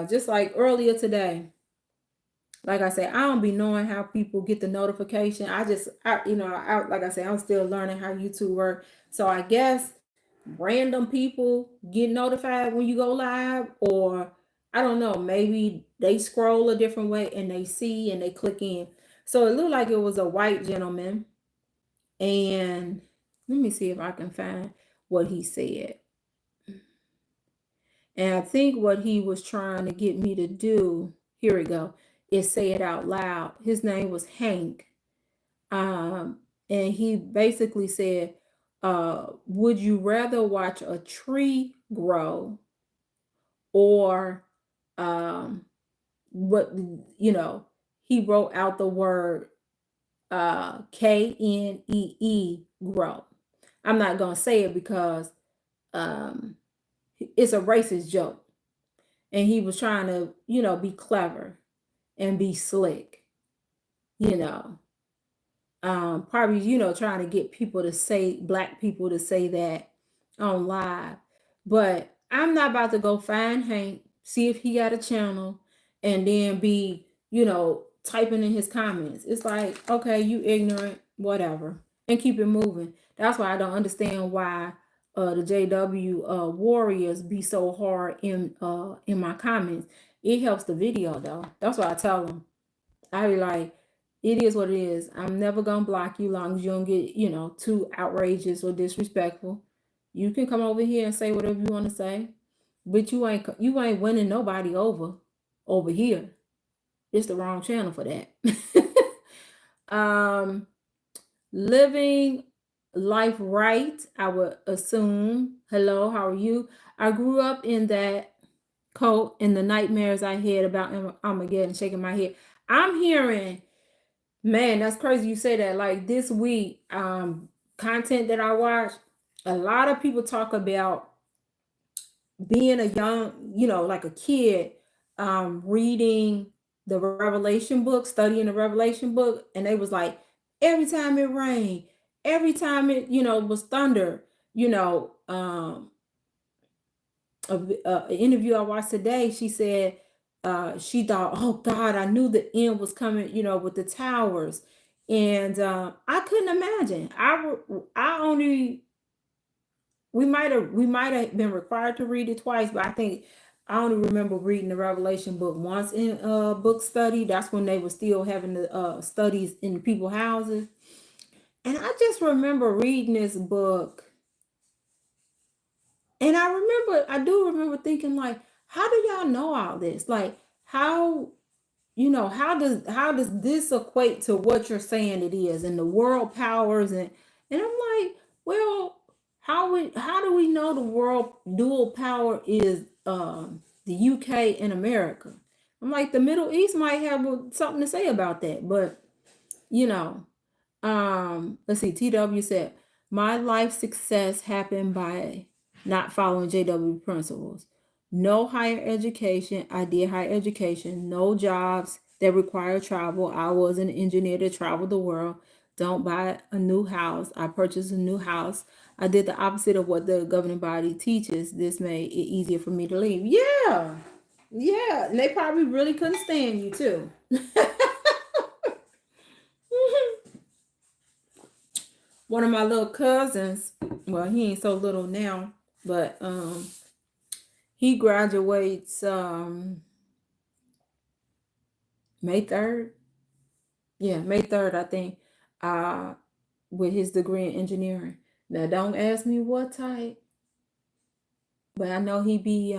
just like earlier today. Like I said, I don't be knowing how people get the notification. Like I said, I'm still learning how YouTube work. So I guess random people get notified when you go live, or I don't know, maybe they scroll a different way and they see and they click in. So it looked like it was a white gentleman. And let me see if I can find what he said. And I think what he was trying to get me to do, here we go, is say it out loud. His name was Hank. And he basically said, would you rather watch a tree grow or what, he wrote out the word KNEE, grow. I'm not going to say it because it's a racist joke. And he was trying to, be clever and be slick, you know. Probably, trying to get black people to say that on live. But I'm not about to go find Hank, see if he got a channel, and then be, typing in his comments. It's like, okay, you ignorant, whatever, and keep it moving. That's why I don't understand why the JW warriors be so hard in my comments. It helps the video though. That's what I tell them. I be like, it is what it is. I'm never gonna block you long as you don't get, too outrageous or disrespectful. You can come over here and say whatever you want to say, but you ain't winning nobody over here. It's the wrong channel for that. Living life right, I would assume. Hello, how are you? I grew up in that cult and the nightmares I had about Armageddon, shaking my head. I'm hearing, man, that's crazy you say that. Like this week, content that I watch, a lot of people talk about being a young, like a kid, reading the Revelation book, studying the Revelation book, and they was like, every time it rained, every time it, was thunder, an interview I watched today, she said she thought, oh God, I knew the end was coming, with the towers, and I couldn't imagine. I only we might have been required to read it twice, but I think I only remember reading the Revelation book once in book study. That's when they were still having the studies in people's houses, and I just remember reading this book. And I do remember thinking like, how do y'all know all this? Like, how, how does this equate to what you're saying it is and the world powers and I'm like, well, how do we know the world dual power is the UK and America? I'm like, the Middle East might have something to say about that, but you know, let's see, TW said, my life success happened by not following JW principles. No higher education. I did higher education. No jobs that require travel. I was an engineer to travel the world. don't buy a new house. I purchased a new house. I did the opposite of what the governing body teaches. This made it easier for me to leave. Yeah. Yeah. And they probably really couldn't stand you too. One of my little cousins, well, he ain't so little now, but he graduates May 3rd. Yeah, May 3rd, I think. With his degree in engineering. Now don't ask me what type, but I know he did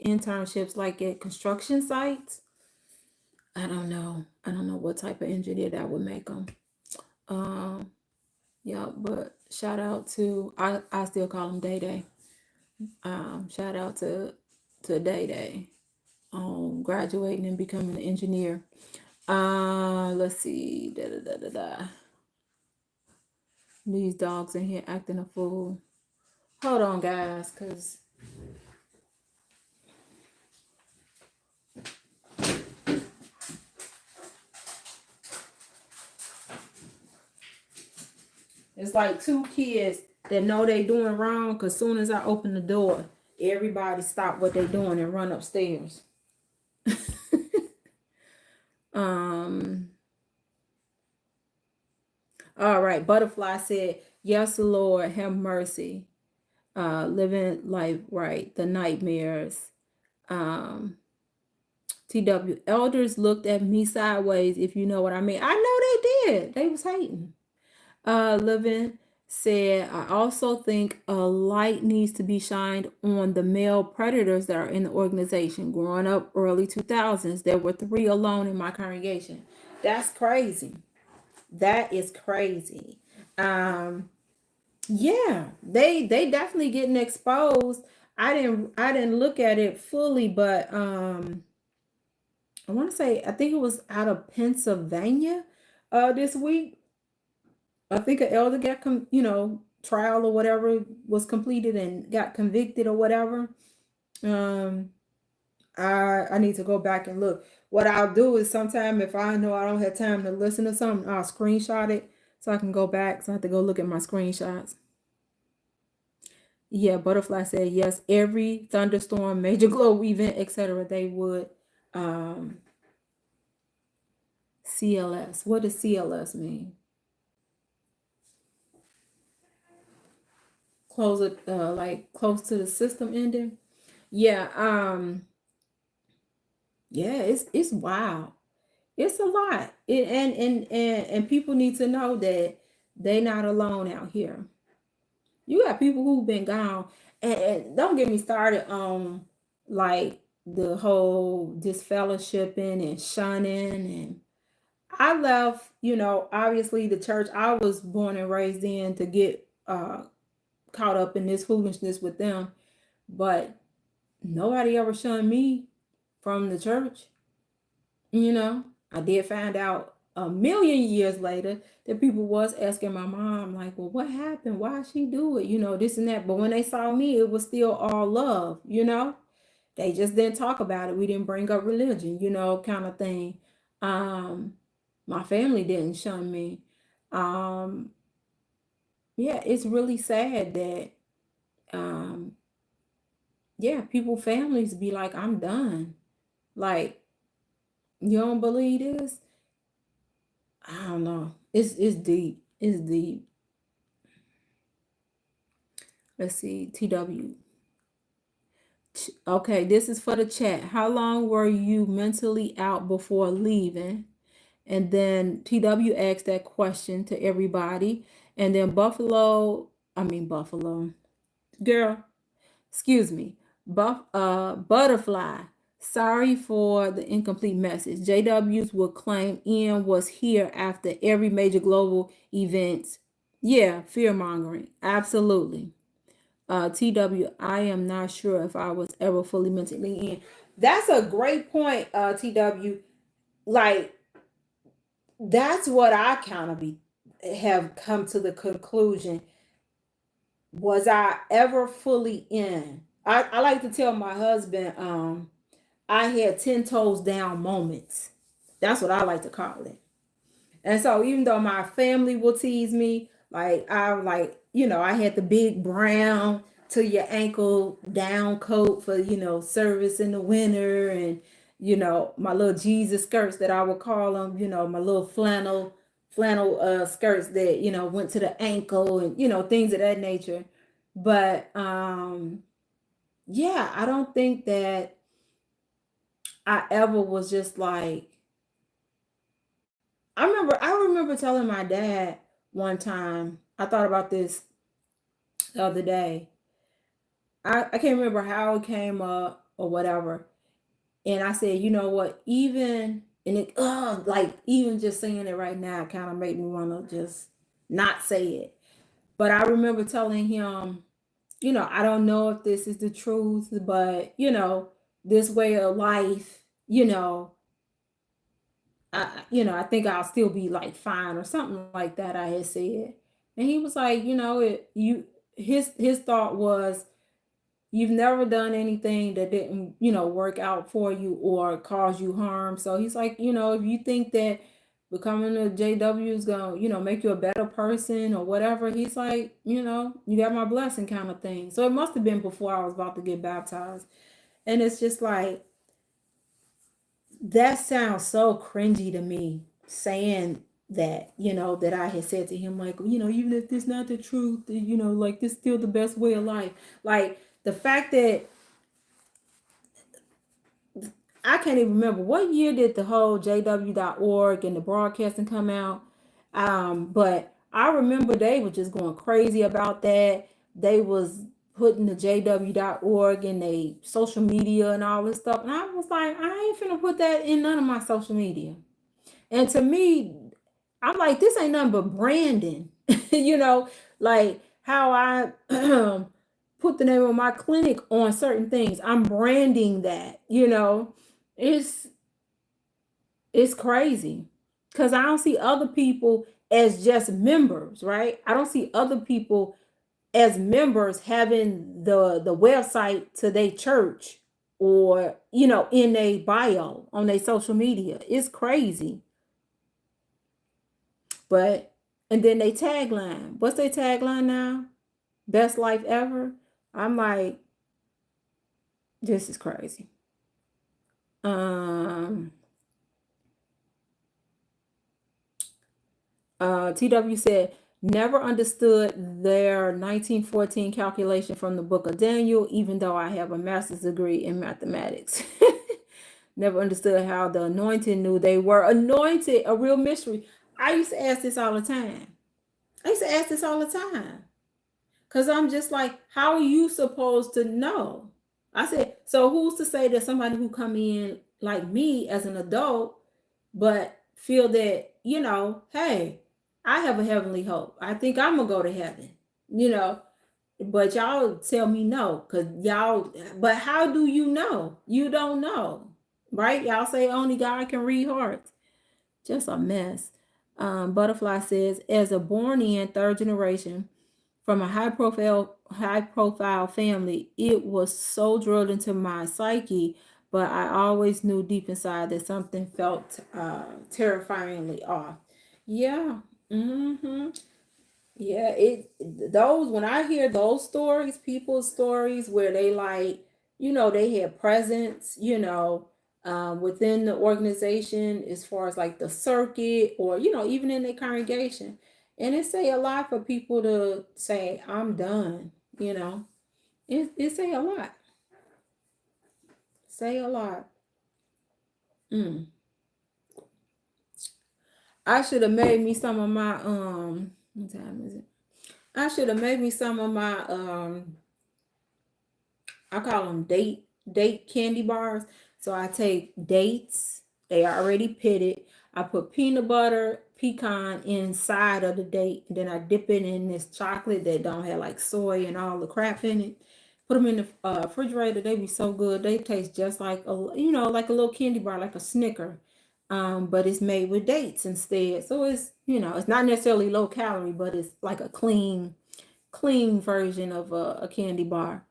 internships like at construction sites. I don't know what type of engineer that would make him. Yeah, but shout out to I still call him Day Day. Shout out to Day Day on graduating and becoming an engineer. Let's see. These dogs in here acting a fool. Hold on, guys, because it's like two kids that know they doing wrong, because soon as I open the door, everybody stop what they doing and run upstairs. All right. Butterfly said, yes, Lord, have mercy. Living life right. The nightmares. TW, elders looked at me sideways, if you know what I mean. I know they did. They was hating. Living said, I also think a light needs to be shined on the male predators that are in the organization. Growing up early 2000s, there were 3 alone in my congregation. That's crazy. That is crazy. Yeah, they definitely getting exposed. I didn't look at it fully, but I want to say, I think it was out of Pennsylvania this week. I think an elder got trial or whatever was completed and got convicted or whatever. I need to go back and look. What I'll do is sometime if I know I don't have time to listen to something, I'll screenshot it so I can go back. So I have to go look at my screenshots. Yeah, Butterfly said yes. Every thunderstorm, major globe event, etc. They would CLS. What does CLS mean? Close it, like close to the system ending. Yeah. Yeah, it's wild. It's a lot. And people need to know that they not alone out here. You got people who've been gone, and don't get me started on like the whole disfellowshipping and shunning. And I left, obviously the church I was born and raised in to get caught up in this foolishness with them, but nobody ever shunned me from the church. I did find out a million years later that people was asking my mom, like, well, what happened? Why she do it? This and that. But when they saw me, it was still all love, They just didn't talk about it. We didn't bring up religion, kind of thing. My family didn't shun me. Yeah, it's really sad that people, families be like, I'm done. Like, you don't believe this? I don't know. It's deep. It's deep. Let's see. TW. Okay, this is for the chat. How long were you mentally out before leaving? And then TW asked that question to everybody. And then Buffalo, girl, excuse me. Butterfly. Sorry for the incomplete message. JWs will claim Ian was here after every major global event. Yeah, fear mongering. Absolutely. TW, I am not sure if I was ever fully mentally in. That's a great point, TW. Like, that's what I kind of have come to the conclusion. Was I ever fully in? I like to tell my husband, I had 10 toes down moments. That's what I like to call it. And so even though my family will tease me, I had the big brown to your ankle down coat for, service in the winter, and, my little Jesus skirts that I would call them, my little flannel skirts that, went to the ankle, and, things of that nature. But yeah, I don't think that I ever was just like, I remember telling my dad one time, I thought about this the other day. I can't remember how it came up or whatever. And I said, you know what, even and it like even just saying it right now kind of made me want to just not say it. But I remember telling him, I don't know if this is the truth, but this way of life, I think I'll still be like fine or something like that. I had said, and he was like, his thought was, you've never done anything that didn't, work out for you or cause you harm. So he's like, if you think that becoming a JW is gonna, make you a better person or whatever, he's like, you got my blessing kind of thing. So it must have been before I was about to get baptized, and it's just like that sounds so cringy to me saying that, that I had said to him, like, even if this not the truth, like this still the best way of life. Like the fact that I can't even remember what year did the whole JW.org and the broadcasting come out. But I remember they were just going crazy about that. They was putting the JW.org in they social media and all this stuff. And I was like, I ain't finna put that in none of my social media. And to me, I'm like, this ain't nothing but branding, like how I put the name of my clinic on certain things. I'm branding that, it's it's crazy because I don't see other people as just members, right? I don't see other people as members having the website to their church or in a bio on their social media. It's crazy. But and then they tagline. What's their tagline now? Best life ever. I'm like, this is crazy. Um TW said, never understood their 1914 calculation from the book of Daniel, even though I have a master's degree in mathematics. Never understood how the anointed knew they were anointed, a real mystery. I used to ask this all the time. Because I'm just like, how are you supposed to know? I said, so who's to say that somebody who come in like me as an adult, but feel that, hey, I have a heavenly hope. I think I'm going to go to heaven, but y'all tell me no, because but how do you know? You don't know, right? Y'all say only God can read hearts. Just a mess. Butterfly says, as a born in third generation, from a high profile family, it was so drilled into my psyche, but I always knew deep inside that something felt terrifyingly off. Yeah. Mm-hmm. Yeah, those when I hear those stories, people's stories where they like, they had presence, within the organization as far as like the circuit or, even in their congregation. And it say a lot for people to say, I'm done, It say a lot. Say a lot. Mm. I should have made me some of my what time is it? I should have made me some of my I call them date candy bars. So I take dates, they are already pitted. I put peanut butter, pecan inside of the date, and then I dip it in this chocolate that don't have like soy and all the crap in it. Put them in the refrigerator. They be so good. They taste just like like a little candy bar, like a Snicker, but it's made with dates instead. So it's it's not necessarily low calorie, but it's like a clean version of a candy bar.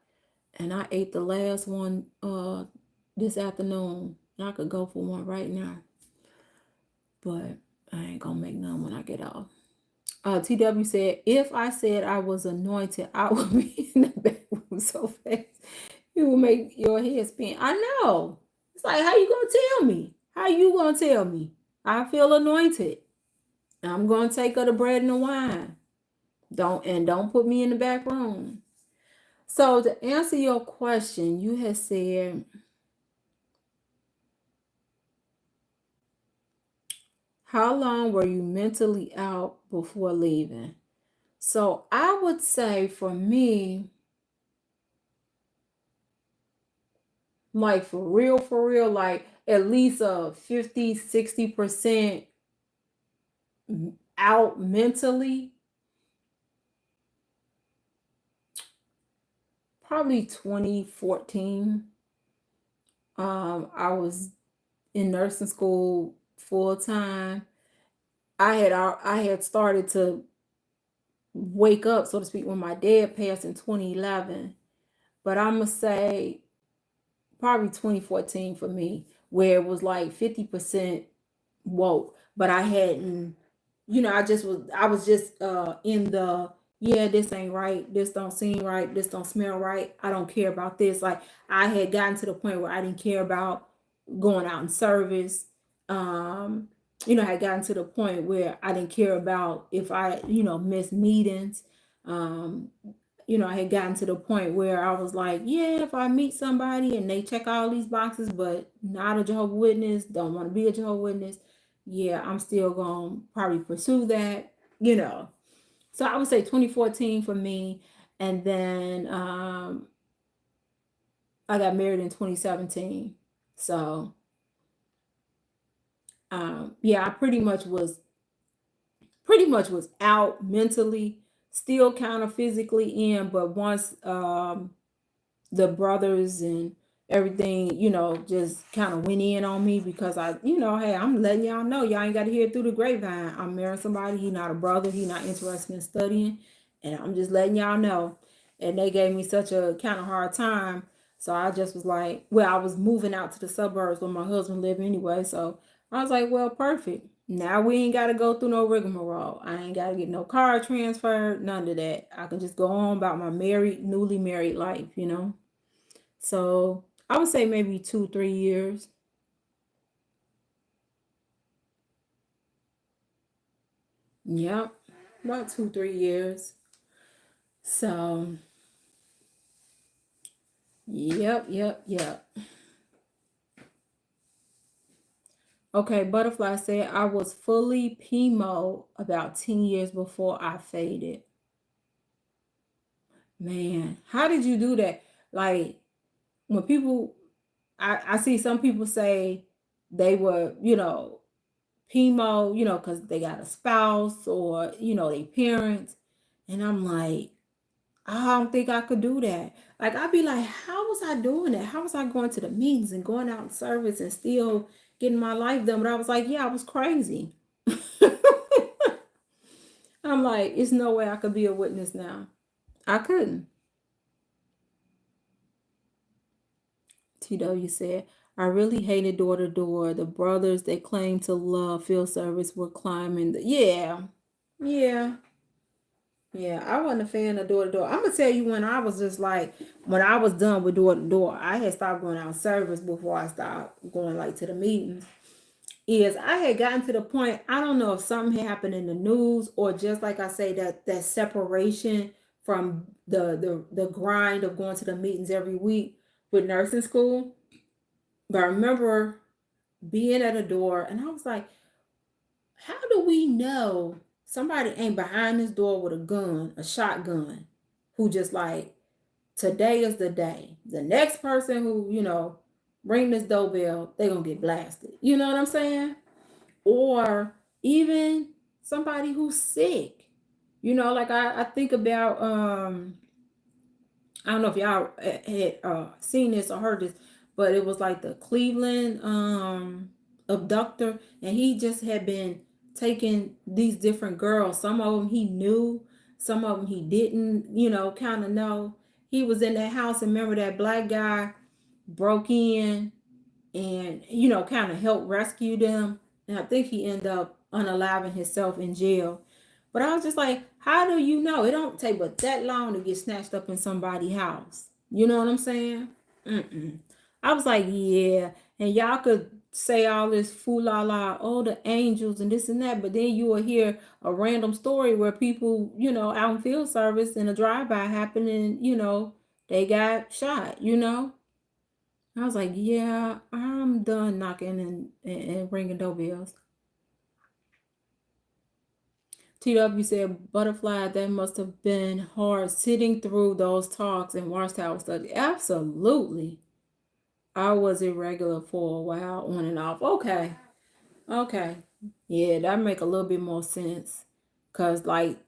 And I ate the last one this afternoon. I could go for one right now. But I ain't gonna make none when I get off. TW said, if I said I was anointed, I would be in the bedroom so fast. It will make your head spin. I know. It's like, how you gonna tell me? How you gonna tell me? I feel anointed. I'm gonna take her the bread and the wine. Don't put me in the back room. So to answer your question, you had said, how long were you mentally out before leaving? So I would say for me, like for real, like at least a 50-60% out mentally, probably 2014. I was in nursing school full time. I had started to wake up, so to speak, when my dad passed in 2011. But I'm gonna say probably 2014 for me, where it was like 50% woke, but I hadn't, I was just in the, yeah, this ain't right, this don't seem right, this don't smell right, I don't care about this. Like I had gotten to the point where I didn't care about going out in service. I had gotten to the point where I didn't care about if I, missed meetings. Um, I had gotten to the point where I was like, yeah, if I meet somebody and they check all these boxes, but not a Jehovah's Witness, don't want to be a Jehovah's Witness, yeah, I'm still going to probably pursue that. So I would say 2014 for me. And then I got married in 2017. So, yeah, I pretty much was out mentally, still kind of physically in, but once the brothers and everything, just kind of went in on me because hey, I'm letting y'all know, y'all ain't got to hear it through the grapevine. I'm marrying somebody. He not a brother. He not interested in studying. And I'm just letting y'all know. And they gave me such a kind of hard time. So I just was like, well, I was moving out to the suburbs where my husband lived anyway. So I was like, well, perfect. Now we ain't got to go through no rigmarole. I ain't got to get no car transferred, none of that. I can just go on about my newly married life. So I would say maybe 2-3 years. Yep, about 2-3 years. So, yep. Okay, Butterfly said I was fully PMO about 10 years before I faded. Man, how did you do that? Like when people, I see some people say they were, PMO, because they got a spouse or, they parents. And I'm like, I don't think I could do that. Like I'd be like, how was I doing that? How was I going to the meetings and going out in service and still getting my life done? But I was like, yeah, I was crazy. I'm like, it's no way I could be a witness now. I couldn't. TW said, I really hated door to door. The brothers they claimed to love field service were climbing yeah. Yeah. Yeah, I wasn't a fan of door to door. I'm gonna tell you when I was just like when I was done with door to door, I had stopped going out service before I stopped going like to the meetings. Is I had gotten to the point, I don't know if something happened in the news or just like I say, that separation from the grind of going to the meetings every week with nursing school. But I remember being at a door and I was like, how do we know somebody ain't behind this door with a gun, a shotgun, who just like, today is the day. The next person who, ring this doorbell, they gonna get blasted. You know what I'm saying? Or even somebody who's sick. Like I think about I don't know if y'all had seen this or heard this, but it was like the Cleveland abductor, and he just had been taking these different girls. Some of them he knew, some of them he didn't, kind of know. He was in that house, and remember that black guy broke in and kind of helped rescue them, and I think he ended up unaliving himself in jail. But I was just like, how do you know? It don't take but that long to get snatched up in somebody's house. You know what I'm saying? Mm-mm. I was like, yeah. And y'all could say all this fool la la, oh, the angels and this and that, but then you will hear a random story where people, out in field service and a drive-by happened and, they got shot, I was like, yeah, I'm done knocking and ringing doorbells. TW said, Butterfly, that must have been hard sitting through those talks and Watchtower study. Absolutely. I was irregular for a while, on and off. Okay. Okay. Yeah, that make a little bit more sense. Cause like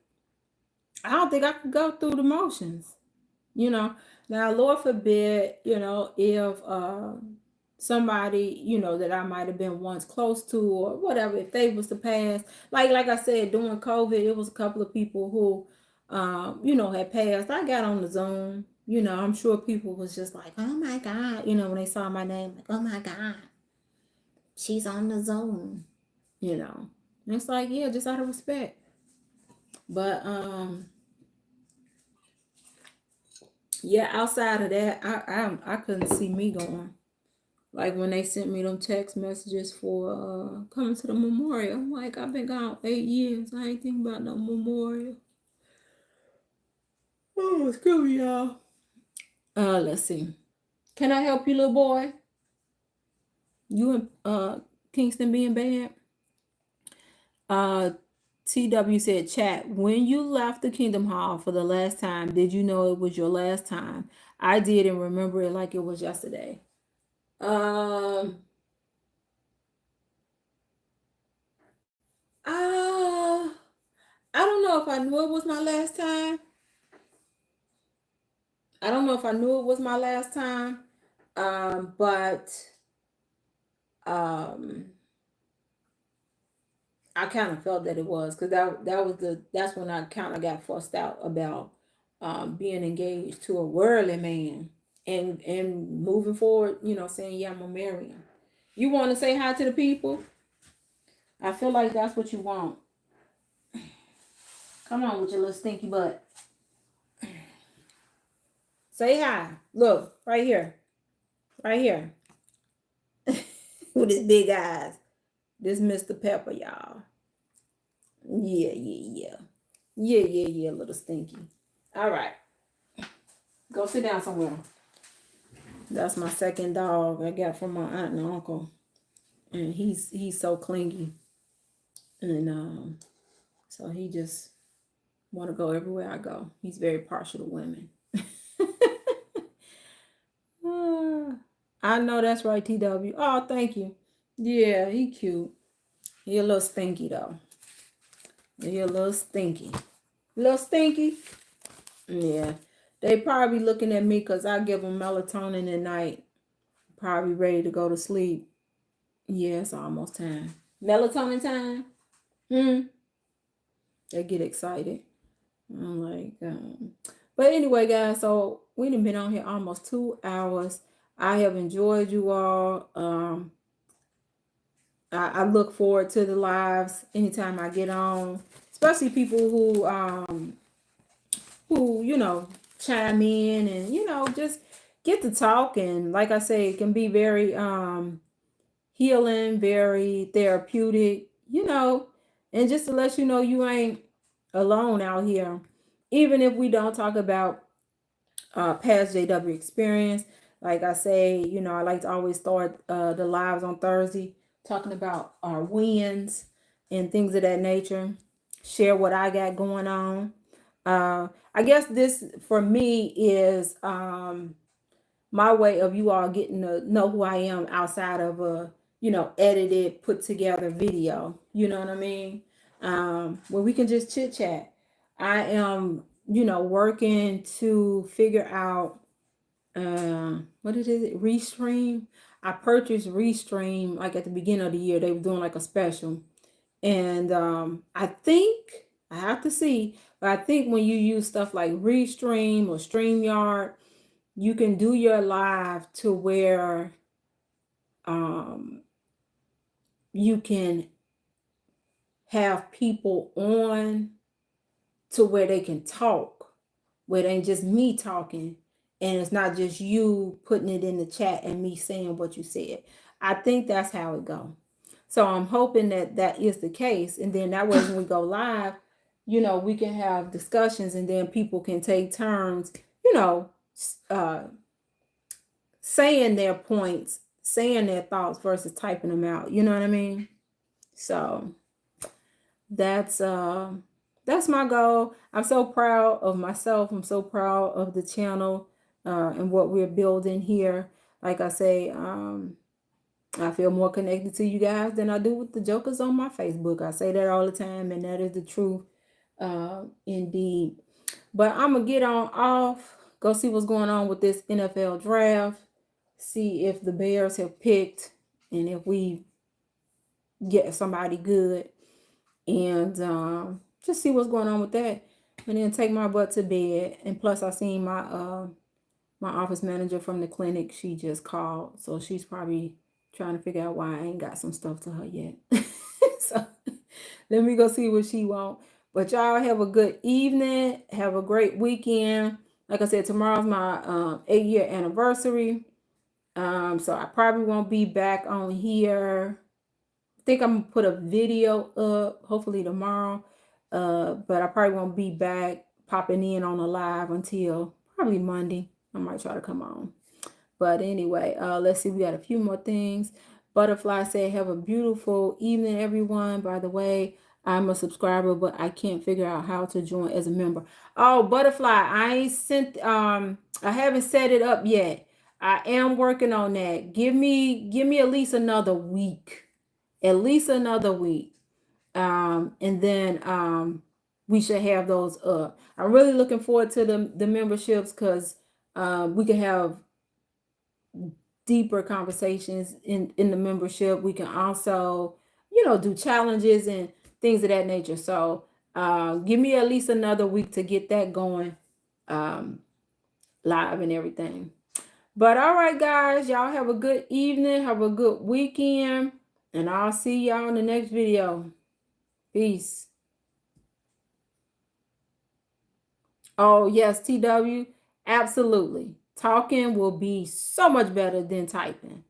I don't think I could go through the motions. Now Lord forbid, if somebody, that I might have been once close to or whatever, if they was to pass, like I said, during COVID, it was a couple of people who had passed. I got on the Zoom. I'm sure people was just like, oh my God, when they saw my name, like, oh my God, she's on the Zoom, And it's like, yeah, just out of respect. But yeah, outside of that, I couldn't see me going. Like when they sent me them text messages for coming to the memorial. I'm like, I've been gone 8 years. I ain't thinking about no memorial. Oh, excuse me, y'all. Let's see. Can I help you, little boy? You and Kingston being bad? TW said, chat, when you left the Kingdom Hall for the last time, did you know it was your last time? I did and remember it like it was yesterday. I don't know if I knew it was my last time. I don't know if I knew it was my last time. But I kind of felt that it was because that's when I kind of got fussed out about being engaged to a worldly man and moving forward, saying, yeah, I'm gonna marry him. You want to say hi to the people? I feel like that's what you want. Come on with your little stinky butt. Say hi. Look, right here. Right here. With his big eyes. This Mr. Pepper, y'all. Yeah, yeah, yeah, little stinky. All right. Go sit down somewhere. That's my second dog I got from my aunt and uncle. And he's so clingy. And so he just want to go everywhere I go. He's very partial to women. I know that's right, TW. Oh, thank you. Yeah, he cute. He a little stinky though. He a little stinky. Little stinky. Yeah. They probably looking at me because I give them melatonin at night. Probably ready to go to sleep. Yeah, it's almost time. Melatonin time? They get excited. I'm like, but anyway, guys, so we've been on here almost 2 hours. I have enjoyed you all. I look forward to the lives anytime I get on, especially people who chime in and just get to talk. And like I say, it can be very healing, very therapeutic, and just to let you know you ain't alone out here. Even if we don't talk about past JW experience, like I say, I like to always start the lives on Thursday talking about our wins and things of that nature. Share what I got going on. I guess this for me is my way of you all getting to know who I am outside of a edited, put together video. You know what I mean? Where we can just chit chat. I am working to figure out what is it? Restream. I purchased Restream like at the beginning of the year. They were doing like a special. And I think I have to see, but I think when you use stuff like Restream or StreamYard, you can do your live to where you can have people on to where they can talk, where it ain't just me talking and it's not just you putting it in the chat and me saying what you said. I think that's how it go. So I'm hoping that that is the case. And then that way when we go live, we can have discussions and then people can take turns, uh, saying their points, saying their thoughts versus typing them out. You know what I mean? So that's my goal. I'm so proud of myself. I'm so proud of the channel and what we're building here. Like I say, I feel more connected to you guys than I do with the jokers on my Facebook. I say that all the time, and that is the truth, indeed. But I'm gonna get on off, go see what's going on with this NFL draft, see if the Bears have picked, and if we get somebody good, and just see what's going on with that, and then take my butt to bed. And plus, I seen my office manager from the clinic. She just called, so she's probably trying to figure out why I ain't got some stuff to her yet. So let me go see what she want. But y'all have a good evening. Have a great weekend. Like I said, tomorrow's my 8-year anniversary. So I probably won't be back on here. I think I'm gonna put a video up hopefully tomorrow. But I probably won't be back popping in on a live until probably Monday. I might try to come on. But anyway, let's see. We got a few more things. Butterfly said, have a beautiful evening, everyone. By the way, I'm a subscriber, but I can't figure out how to join as a member. Oh, Butterfly, I haven't set it up yet. I am working on that. Give me at least another week. At least another week. And then we should have those up. I'm really looking forward to the memberships because we can have deeper conversations in the membership. We can also, do challenges and things of that nature. So give me at least another week to get that going live and everything. But all right, guys, y'all have a good evening. Have a good weekend. And I'll see y'all in the next video. Peace. Oh, yes, TW. Absolutely. Talking will be so much better than typing.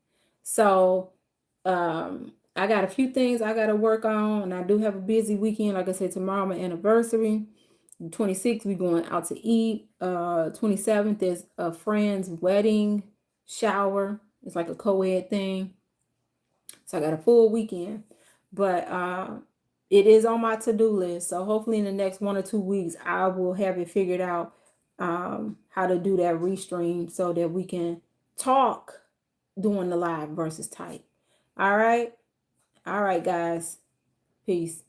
So I got a few things I got to work on, and I do have a busy weekend. Like I said, tomorrow my anniversary. 26th, we going out to eat. 27th is a friend's wedding shower. It's like a co-ed thing. So I got a full weekend. But it is on my to-do list. So hopefully in the next 1 or 2 weeks, I will have it figured out how to do that restream so that we can talk doing the live versus type. All right. All right, guys. Peace.